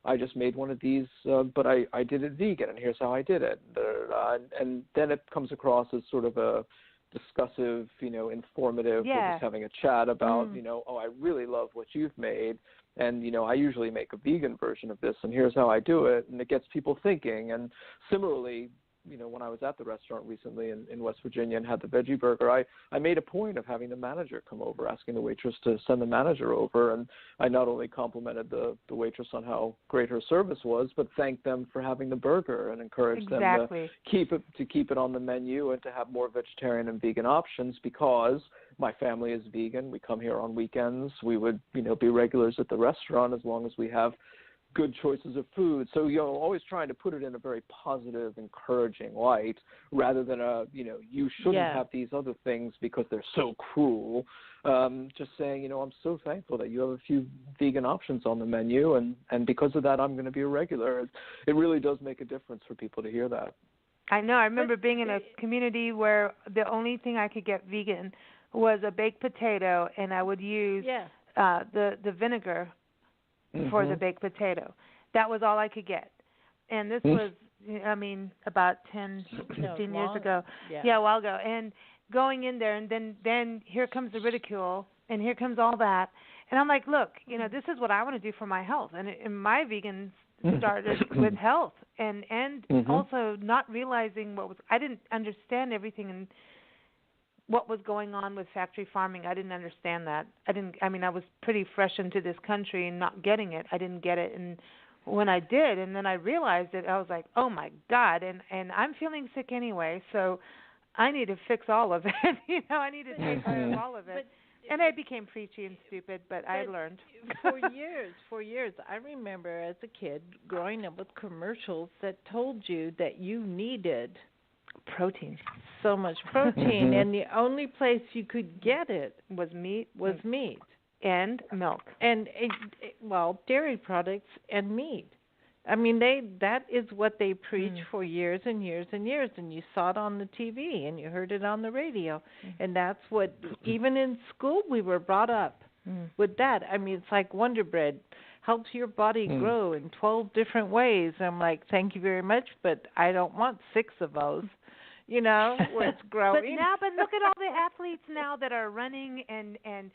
I just made one of these, but I did it vegan, and here's how I did it. And then it comes across as sort of a discussive, informative, we're just having a chat about, I really love what you've made. And, I usually make a vegan version of this, and here's how I do it. And it gets people thinking. And similarly, when I was at the restaurant recently in West Virginia and had the veggie burger, I made a point of having the manager come over, asking the waitress to send the manager over. And I not only complimented the waitress on how great her service was, but thanked them for having the burger and encouraged them to keep it on the menu and to have more vegetarian and vegan options, because my family is vegan. We come here on weekends. We would, be regulars at the restaurant as long as we have good choices of food. So, always trying to put it in a very positive, encouraging light, rather than you shouldn't have these other things because they're so cruel. Just saying, I'm so thankful that you have a few vegan options on the menu, and because of that, I'm going to be a regular. It really does make a difference for people to hear that. I know. I remember being in a community where the only thing I could get vegan was a baked potato, and I would use the vinegar for the baked potato. That was all I could get. And this was, about 10, 15 years ago. Yeah, a while ago. And going in there, and then here comes the ridicule, and here comes all that. And I'm like, look, this is what I want to do for my health. And my vegan started with health, and also not realizing I didn't understand everything and what was going on with factory farming. I didn't understand that. I was pretty fresh into this country and not getting it. I didn't get it. And when I did, and then I realized it, I was like, oh my God, and I'm feeling sick anyway, so I need to fix all of it. I need to take care of all of it. And I became preachy and stupid, but I learned. For years, I remember as a kid growing up with commercials that told you that you needed protein. So much protein, and the only place you could get it was meat. And milk. And, dairy products and meat. That is what they preached for years and years and years, and you saw it on the TV and you heard it on the radio. And that's what, even in school, we were brought up with that. It's like Wonder Bread helps your body grow in 12 different ways. I'm like, thank you very much, but I don't want 6 of those. Where it's growing. But look at all the athletes now that are running, and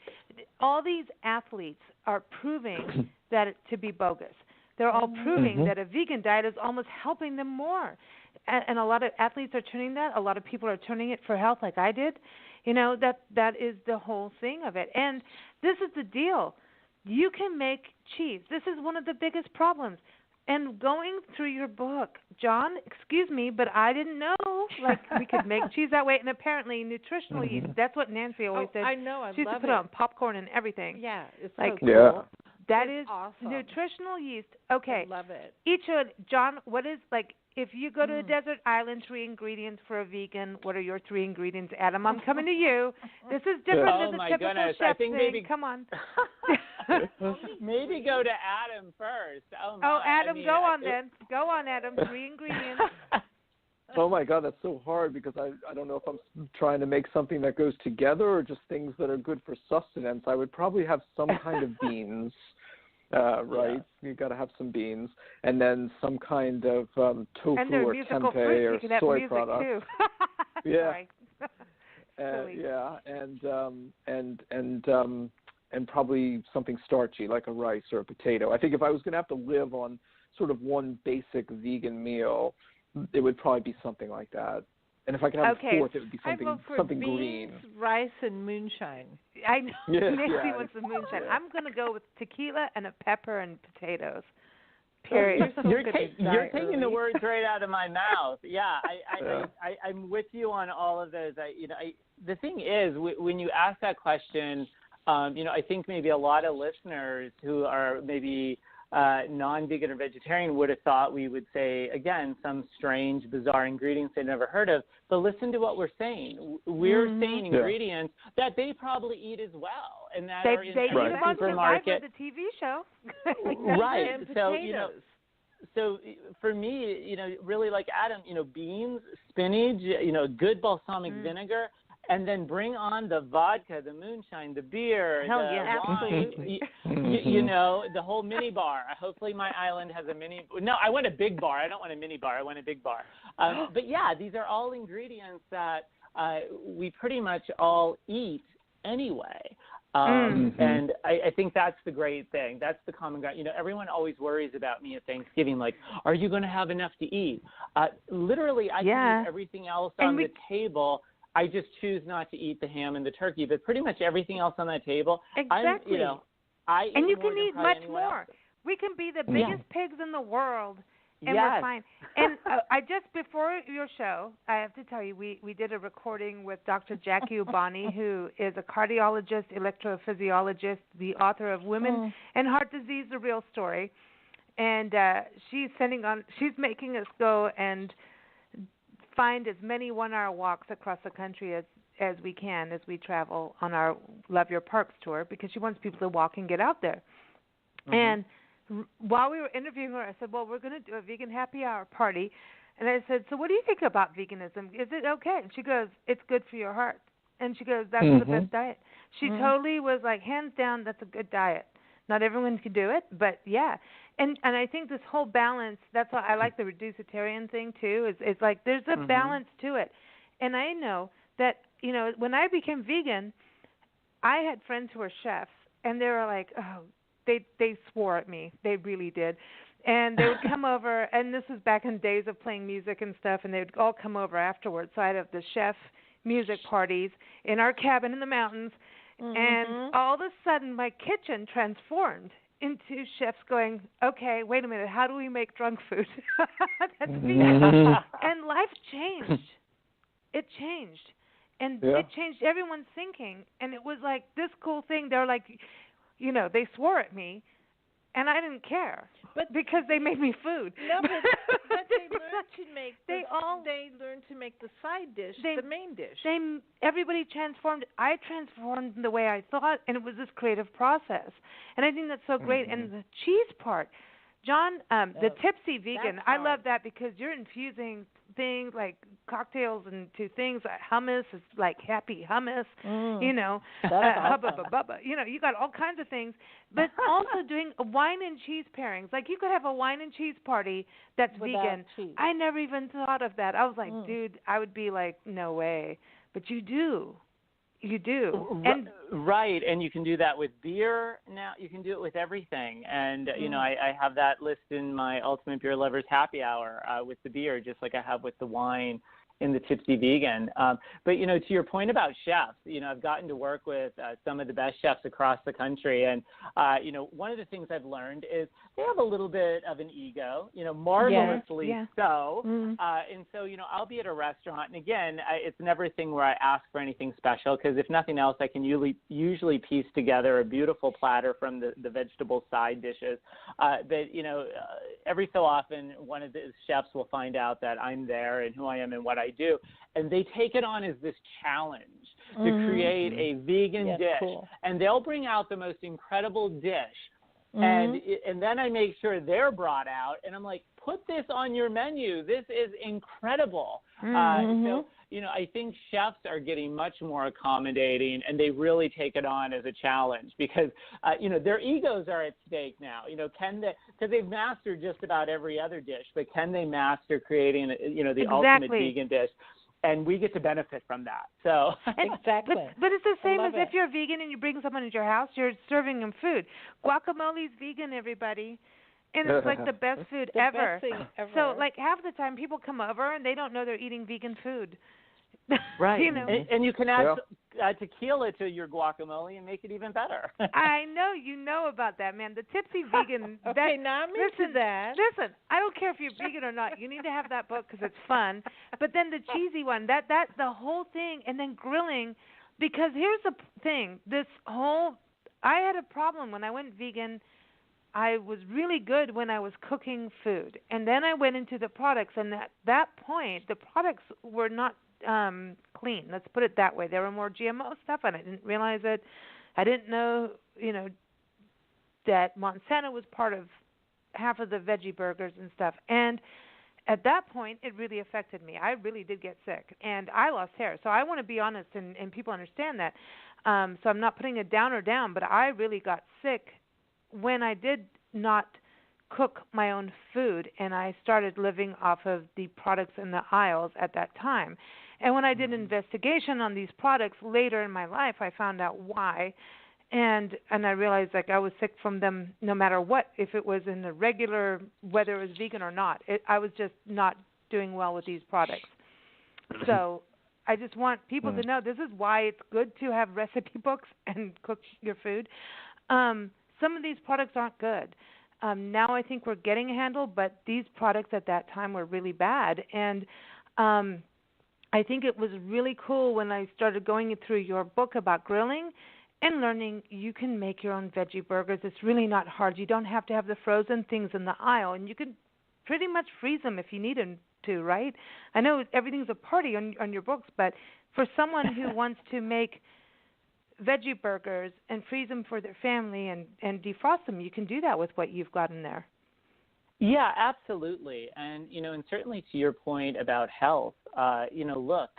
all these athletes are proving that it to be bogus. They're all proving that a vegan diet is almost helping them more. And a lot of athletes are turning that. A lot of people are turning it for health like I did. That is the whole thing of it. And this is the deal. You can make cheese. This is one of the biggest problems. And going through your book, John, excuse me, but I didn't know, we could make cheese that way. And apparently nutritional yeast, that's what Nancy always said. I know, she used to put it on popcorn and everything. Yeah, it's so cool. Yeah. That is awesome. Nutritional yeast. Okay. I love it. John, what is, if you go to a desert island, 3 ingredients for a vegan, what are your 3 ingredients? Adam, I'm coming to you. This is different than the typical chef thing. Come on. Maybe go to Adam first. Oh, my. Oh, Adam, I mean, go on then. Go on, Adam. 3 ingredients. Oh my God, that's so hard because I don't know if I'm trying to make something that goes together or just things that are good for sustenance. I would probably have some kind of beans, right? Yeah. You got to have some beans, and then some kind of tofu or tempeh or soy product. Too. Yeah. Sorry. Yeah, and probably something starchy like a rice or a potato. I think if I was going to have to live on sort of one basic vegan meal, it would probably be something like that. And if I could have a fourth, it would be something beans, green. Rice, and moonshine. I know. Yeah, Nancy wants the moonshine. I'm going to go with tequila and a pepper and potatoes. Period. You're taking the words right out of my mouth. Yeah, I'm with you on all of those. The thing is, when you ask that question, I think maybe a lot of listeners who are maybe non-vegan or vegetarian would have thought we would say, again, some strange, bizarre ingredients they've never heard of. But listen to what we're saying. We're saying ingredients that they probably eat as well, and that are in the supermarket. The TV show. Right. And So, potatoes. So for me, really like Adam, beans, spinach, good balsamic vinegar, and then bring on the vodka, the moonshine, the beer, Hell the yeah, wine, absolutely. the whole mini bar. Hopefully my island has a mini. No, I want a big bar. I don't want a mini bar. I want a big bar. But yeah, these are all ingredients that we pretty much all eat anyway. And I think that's the great thing. That's the common ground. Everyone always worries about me at Thanksgiving, like, are you going to have enough to eat? Literally, I can eat everything else on the table. I just choose not to eat the ham and the turkey, but pretty much everything else on that table. Exactly. I eat and you more can than eat probably much anyone more. else. We can be the biggest pigs in the world, and we're fine. And I just, before your show, I have to tell you, we did a recording with Dr. Jackie Ubani, who is a cardiologist, electrophysiologist, the author of Women and Heart Disease, The Real Story. And she's making us go and find as many 1-hour walks across the country as we can as we travel on our Love Your Parks tour, because she wants people to walk and get out there. And while we were interviewing her, I said, well, we're going to do a vegan happy hour party. And I said, so what do you think about veganism? Is it okay? And she goes, it's good for your heart. And she goes, that's the best diet. She totally was like, hands down, that's a good diet. Not everyone can do it, but yeah. And I think this whole balance, that's why I like the reducitarian thing too, is like there's a balance to it. And I know that, when I became vegan, I had friends who were chefs, and they were like, oh, they swore at me. They really did. And they would come over, and this was back in days of playing music and stuff, and they would all come over afterwards. So I'd have the chef music parties in our cabin in the mountains, and all of a sudden my kitchen transformed into chefs going, okay, wait a minute, how do we make drunk food? That's vegan. And life changed. It changed. And it changed everyone's thinking. And it was like this cool thing. They're like, they swore at me, and I didn't care, because they made me food. No, but they learned to make. They learned to make the side dish, the main dish. Everybody transformed. I transformed the way I thought, and it was this creative process. And I think that's so great. And the cheese part, John, the tipsy vegan, I love that, because you're infusing things like cocktails into things. Hummus is like happy hummus, hubba bubba. You got all kinds of things, but also doing wine and cheese pairings. Like you could have a wine and cheese party that's vegan. Cheese. I never even thought of that. I was like, dude, I would be like, no way. But you do. You do. And right, and you can do that with beer now. You can do it with everything. And, I have that list in my Ultimate Beer Lovers Happy Hour with the beer, just like I have with the wine in the Tipsy Vegan. But, to your point about chefs, I've gotten to work with some of the best chefs across the country. And, one of the things I've learned is they have a little bit of an ego, marvelously so. And so, I'll be at a restaurant. And again, it's never a thing where I ask for anything special, because if nothing else, I can usually piece together a beautiful platter from the vegetable side dishes. But, every so often, one of the chefs will find out that I'm there and who I am and what I do, and they take it on as this challenge to create a vegan dish. Cool. And they'll bring out the most incredible dish. And then I make sure they're brought out, and I'm like, put this on your menu. This is incredible. So, you know, I think chefs are getting much more accommodating, and they really take it on as a challenge because, you know, their egos are at stake now. You know, because they've mastered just about every other dish, but can they master creating, you know, the ultimate vegan dish? And we get to benefit from that. So exactly. But it's the same as if you're vegan and you bring someone into your house, you're serving them food. Guacamole's vegan, everybody. And it's like the best food ever. Best thing ever. So, like, half the time people come over and they don't know they're eating vegan food. Right. You know? And you can add tequila to your guacamole and make it even better. I know you know about that, man. The Tipsy Vegan. Okay, now I'm into that. Listen, I don't care if you're vegan or not. You need to have that book because it's fun. But then the cheesy one, that the whole thing, and then grilling, because here's the thing. I had a problem when I went vegan. I was really good when I was cooking food, and then I went into the products, and at that point, the products were not clean. Let's put it that way. There were more GMO stuff, and I didn't realize it. I didn't know, you know, that Monsanto was part of half of the veggie burgers and stuff. And at that point, it really affected me. I really did get sick, and I lost hair. So I want to be honest, and people understand that. So I'm not putting a downer down, but I really got sick when I did not cook my own food, and I started living off of the products in the aisles at that time. And when I did an investigation on these products later in my life, I found out why, and I realized like I was sick from them no matter what, if it was in the regular, whether it was vegan or not. I was just not doing well with these products. So I just want people to know this is why it's good to have recipe books and cook your food. Some of these products aren't good. Now I think we're getting a handle, but these products at that time were really bad. And I think it was really cool when I started going through your book about grilling and learning you can make your own veggie burgers. It's really not hard. You don't have to have the frozen things in the aisle, and you can pretty much freeze them if you need them to, right? I know everything's a party on your books, but for someone who wants to make veggie burgers and freeze them for their family and defrost them, you can do that with what you've got in there. Yeah, absolutely. And, you know, and certainly to your point about health, you know, look,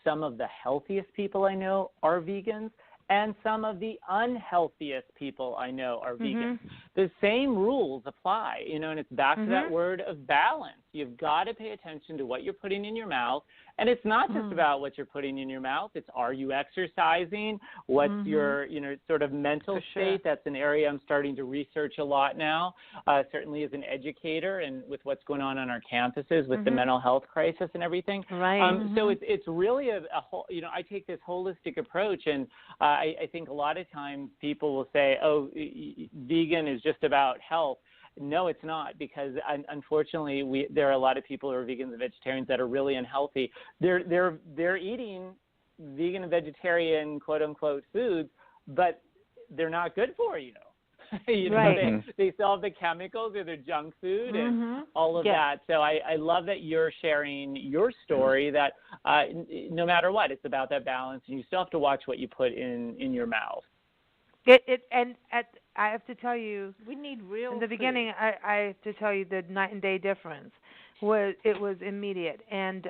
some of the healthiest people I know are vegans, and some of the unhealthiest people I know are vegans. The same rules apply, you know, and it's back to that word of balance. You've got to pay attention to what you're putting in your mouth. And it's not just about what you're putting in your mouth. It's, are you exercising? What's your, you know, sort of mental state? That's an area I'm starting to research a lot now, certainly as an educator and with what's going on our campuses with the mental health crisis and everything. Right. So it's really a whole, you know, I take this holistic approach, and I think a lot of times people will say, oh, vegan is just about health. No, it's not, because unfortunately there are a lot of people who are vegans and vegetarians that are really unhealthy. They're eating vegan and vegetarian quote unquote foods, but they're not good for you. You know, they still have the chemicals or the junk food and all of that. So I love that you're sharing your story, that no matter what, it's about that balance, and you still have to watch what you put in your mouth. I have to tell you, we need real in the beginning, I have to tell you the night and day difference. It was immediate and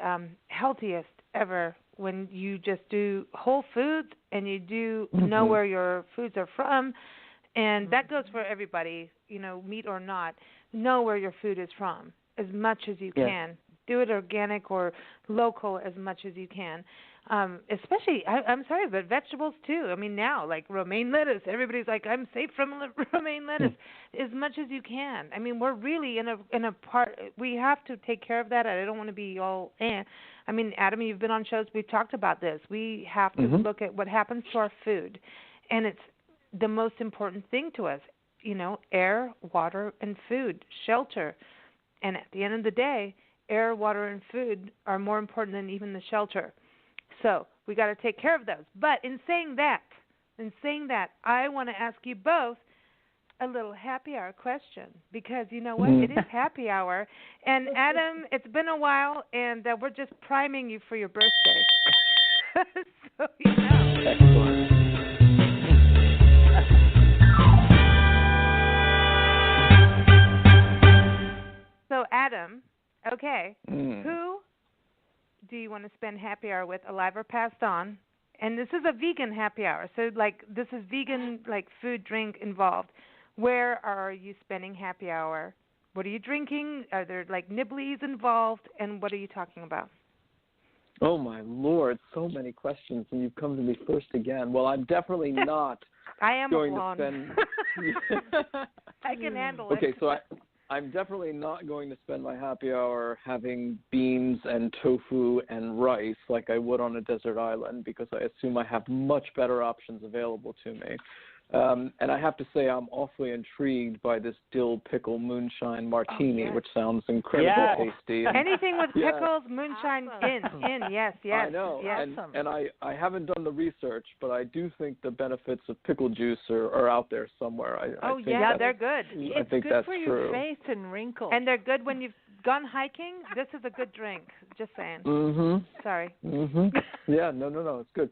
healthiest ever when you just do whole foods and you do know where your foods are from, and that goes for everybody, you know, meat or not. Know where your food is from as much as you can. Do it organic or local as much as you can. Especially, I'm sorry, but vegetables too. I mean, now, like romaine lettuce, everybody's like, I'm safe from romaine lettuce, as much as you can. I mean, we're really in a part, we have to take care of that. I don't want to be all, I mean, Adam, you've been on shows, we've talked about this. We have to look at what happens to our food, and it's the most important thing to us, you know, air, water, and food, shelter. And at the end of the day, air, water, and food are more important than even the shelter. So we got to take care of those. But in saying that, I want to ask you both a little happy hour question, because you know what? It is happy hour. And Adam, it's been a while, and we're just priming you for your birthday. So you know. Excellent. So Adam, okay, Mm. who do you want to spend happy hour with, alive or passed on? And this is a vegan happy hour, so like this is vegan, like food, drink involved. Where are you spending happy hour? What are you drinking? Are there like nibblies involved? And what are you talking about? Oh my Lord, so many questions, and you've come to me first again. Well, I'm definitely not I am going a to blonde. spend. I can handle it. Okay, so I'm definitely not going to spend my happy hour having beans and tofu and rice like I would on a desert island, because I assume I have much better options available to me. And I have to say I'm awfully intrigued by this dill pickle moonshine martini, which sounds incredibly tasty. And anything with pickles, moonshine, Awesome. yes. I know, yes. and I haven't done the research, but I do think the benefits of pickle juice are out there somewhere. I think they're good. I It's think good that's for true. your face and wrinkles. And they're good when you've gone hiking. This is a good drink. Just saying. Mm-hmm. Sorry. Mm-hmm. Yeah, no, it's good.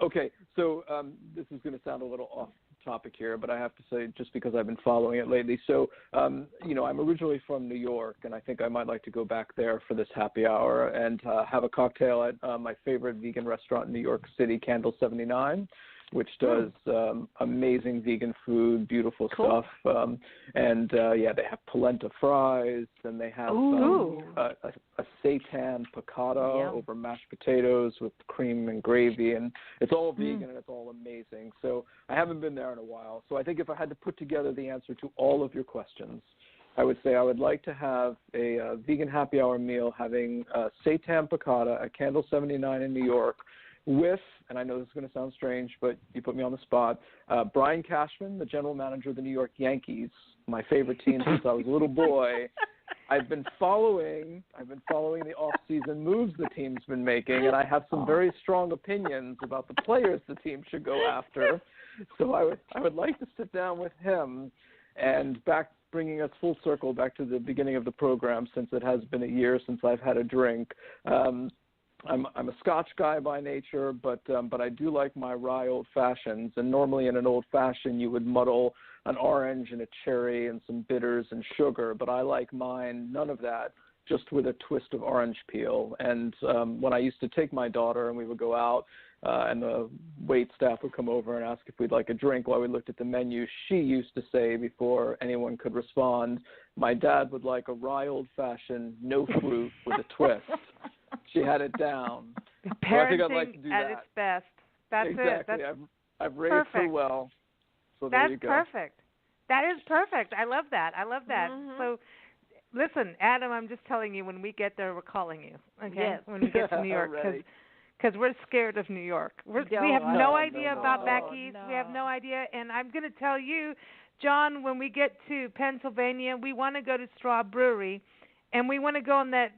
Okay, so this is going to sound a little off topic here, but I have to say, just because I've been following it lately. So, I'm originally from New York, and I think I might like to go back there for this happy hour and have a cocktail at my favorite vegan restaurant in New York City, Candle 79, which does amazing vegan food, beautiful stuff. They have polenta fries, and they have a seitan piccata over mashed potatoes with cream and gravy, and it's all vegan and it's all amazing. So I haven't been there in a while. So I think if I had to put together the answer to all of your questions, I would say I would like to have a vegan happy hour meal having seitan piccata at Candle 79 in New York, with, and I know this is going to sound strange, but you put me on the spot, Brian Cashman, the general manager of the New York Yankees, my favorite team since I was a little boy. I've been following the off-season moves the team's been making, and I have some very strong opinions about the players the team should go after. So I would like to sit down with him, and bringing us full circle back to the beginning of the program, since it has been a year since I've had a drink. I'm a Scotch guy by nature, but I do like my rye old fashions. And normally in an old fashioned, you would muddle an orange and a cherry and some bitters and sugar. But I like mine, none of that, just with a twist of orange peel. And when I used to take my daughter and we would go out, and the wait staff would come over and ask if we'd like a drink while we looked at the menu, she used to say, before anyone could respond, my dad would like a rye old fashioned, no fruit with a twist. She had it down. So I think I'd like to do at that. its best. That's exactly. it. I've raised her well. So there you go. That's perfect. That is perfect. I love that. Mm-hmm. So, listen, Adam, I'm just telling you, when we get there, we're calling you. Okay. Yes. When we get to New York, because we're scared of New York. We have no idea about back east. No. We have no idea. And I'm going to tell you, John, when we get to Pennsylvania, we want to go to Straw Brewery. And we want to go on that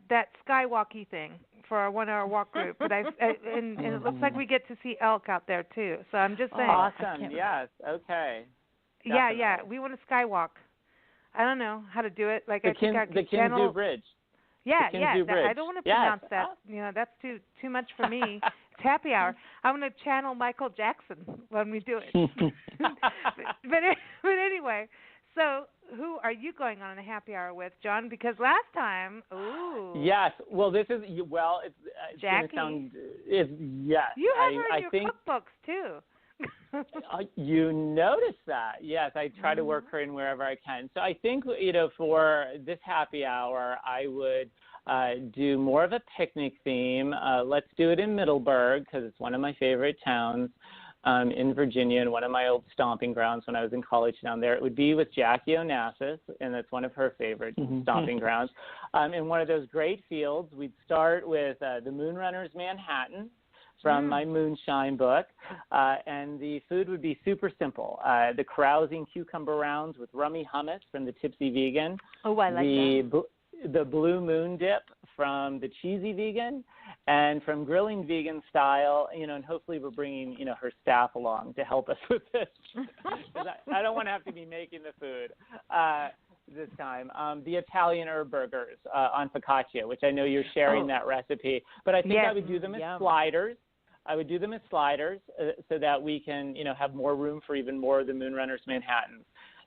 skywalky thing for our 1 hour walk group. But and it looks like we get to see elk out there too. So I'm just saying. Awesome. Yes. Okay. Definitely. Yeah. We want to skywalk. I don't know how to do it. Like the I think I could channel. Kinzu Bridge. Yeah. Bridge. I don't want to pronounce that. That's too much for me. It's happy hour. I want to channel Michael Jackson when we do it. but anyway. So, who are you going on a happy hour with, John? Because last time, Yes. Well, this is it's Jackie. going to sound yes. You have her I in your think, cookbooks too. You notice that? Yes, I try to work her in wherever I can. So I think for this happy hour, I would do more of a picnic theme. Let's do it in Middleburg because it's one of my favorite towns. In Virginia, and one of my old stomping grounds when I was in college down there. It would be with Jackie Onassis, and that's one of her favorite stomping grounds. In one of those great fields, we'd start with the Moonrunners Manhattan from my Moonshine book, and the food would be super simple. The carousing cucumber rounds with rummy hummus from the Tipsy Vegan. Oh, I like that. The Blue Moon dip from the Cheesy Vegan, and from Grilling Vegan Style, and hopefully we're bringing, her staff along to help us with this. I don't want to have to be making the food this time. The Italian herb burgers on focaccia, which I know you're sharing that recipe, but I think I would do them as sliders. I would do them as sliders so that we can, have more room for even more of the Moonrunners Manhattans.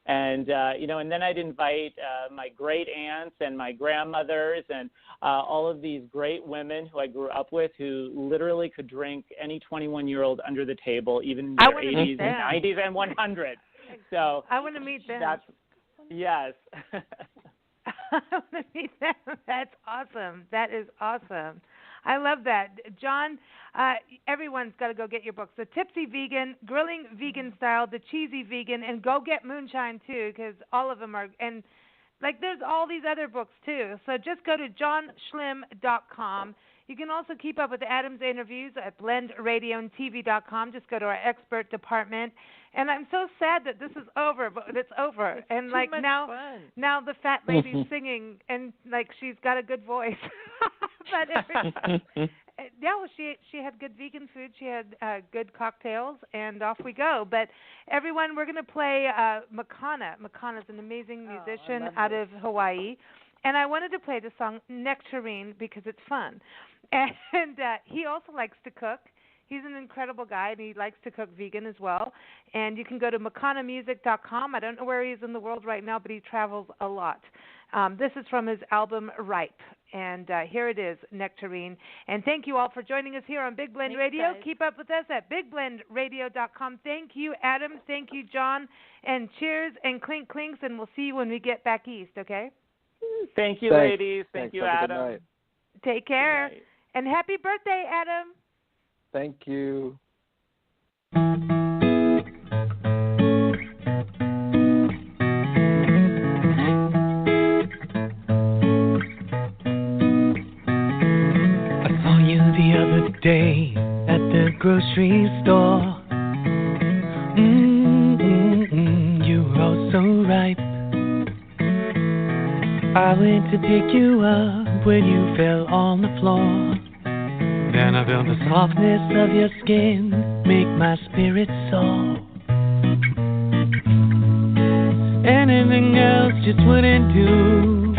And, and then I'd invite my great aunts and my grandmothers and all of these great women who I grew up with who literally could drink any 21-year-old under the table, even in their 80s and 90s and 100. So I want to meet them. Yes. I want to meet them. That's awesome. That is awesome. I love that. John, everyone's got to go get your books. The Tipsy Vegan, Grilling Vegan Style, The Cheesy Vegan, and go get Moonshine, too, because all of them are, and, there's all these other books, too. So just go to johnschlimm.com. You can also keep up with Adam's interviews at blendradioandtv.com. Just go to our expert department. And I'm so sad that this is over, but it's over. It's and too much fun. Now the fat lady's singing, and she's got a good voice. But she had good vegan food. She had good cocktails, and off we go. But everyone, we're going to play Makana. Makana's an amazing musician out of Hawaii. And I wanted to play the song Nectarine because it's fun. And he also likes to cook. He's an incredible guy, and he likes to cook vegan as well. And you can go to makanamusic.com. I don't know where he is in the world right now, but he travels a lot. This is from his album Ripe. And here it is, Nectarine. And thank you all for joining us here on Big Blend Radio. Guys. Keep up with us at bigblendradio.com. Thank you, Adam. Thank you, John. And cheers and clink clinks, and we'll see you when we get back east, okay? Thank you, Thanks. ladies. Thank you, Have a good Adam. night. Take care. Good night. And happy birthday, Adam. Thank you. I saw you the other day at the grocery store. You were all so ripe. I went to pick you up when you fell on the floor. Then I felt the softness of your skin make my spirit soar. Anything else just wouldn't do.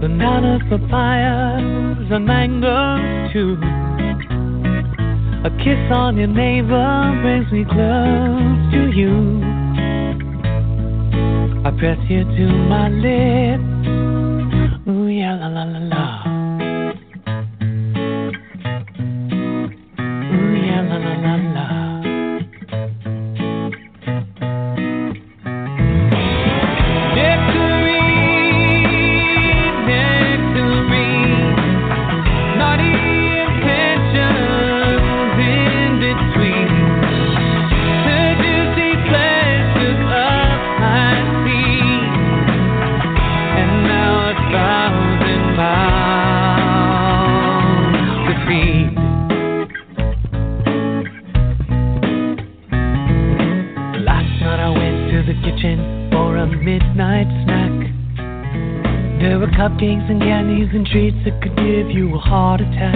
Banana, papayas, and mangoes too. A kiss on your neighbor brings me close to you. I press you to my lips. Ooh, yeah, la la la la. Ooh, yeah, la la la la. Midnight snack. There were cupcakes and candies and treats that could give you a heart attack.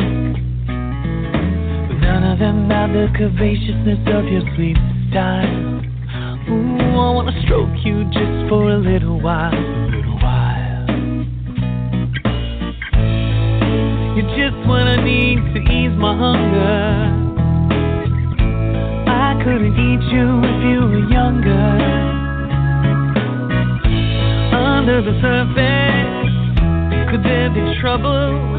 But none of them had the curvaceousness of your sweet style. Ooh, I wanna stroke you just for a little while. You're just what I need to ease my hunger. I couldn't eat you if you were younger. Under the surface, could there be trouble?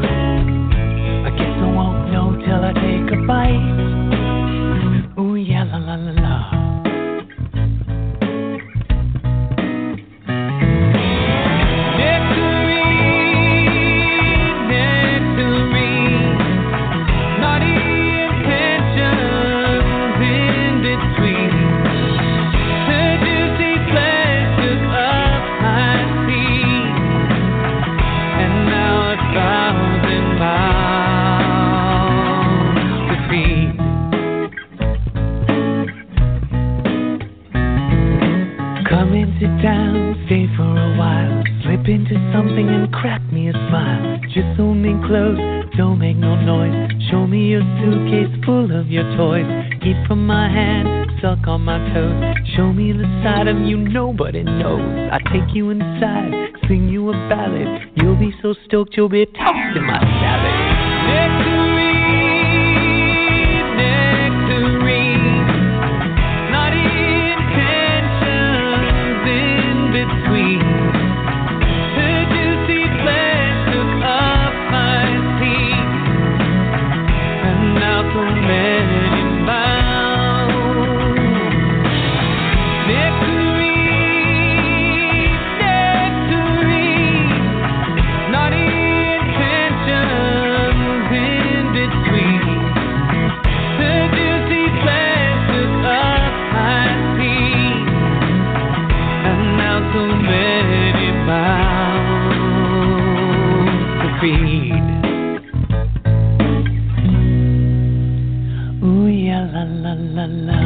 I guess I won't know till I take a bite. Ooh, yeah, la la la la. Sit down, stay for a while, slip into something and crack me a smile. Just hold me close, don't make no noise. Show me your suitcase full of your toys. Eat from my hand, suck on my toes. Show me the side of you nobody knows. I take you inside, sing you a ballad. You'll be so stoked you'll be tossed in my salad. Nectarine. sweet. Her juicy flesh took up my seat, and now so many mouths. Nectarine, nectarine, naughty intentions in between. Her juicy flesh took up my seat, and now so many mouths to feed. Ooh, yeah, la, la, la, la.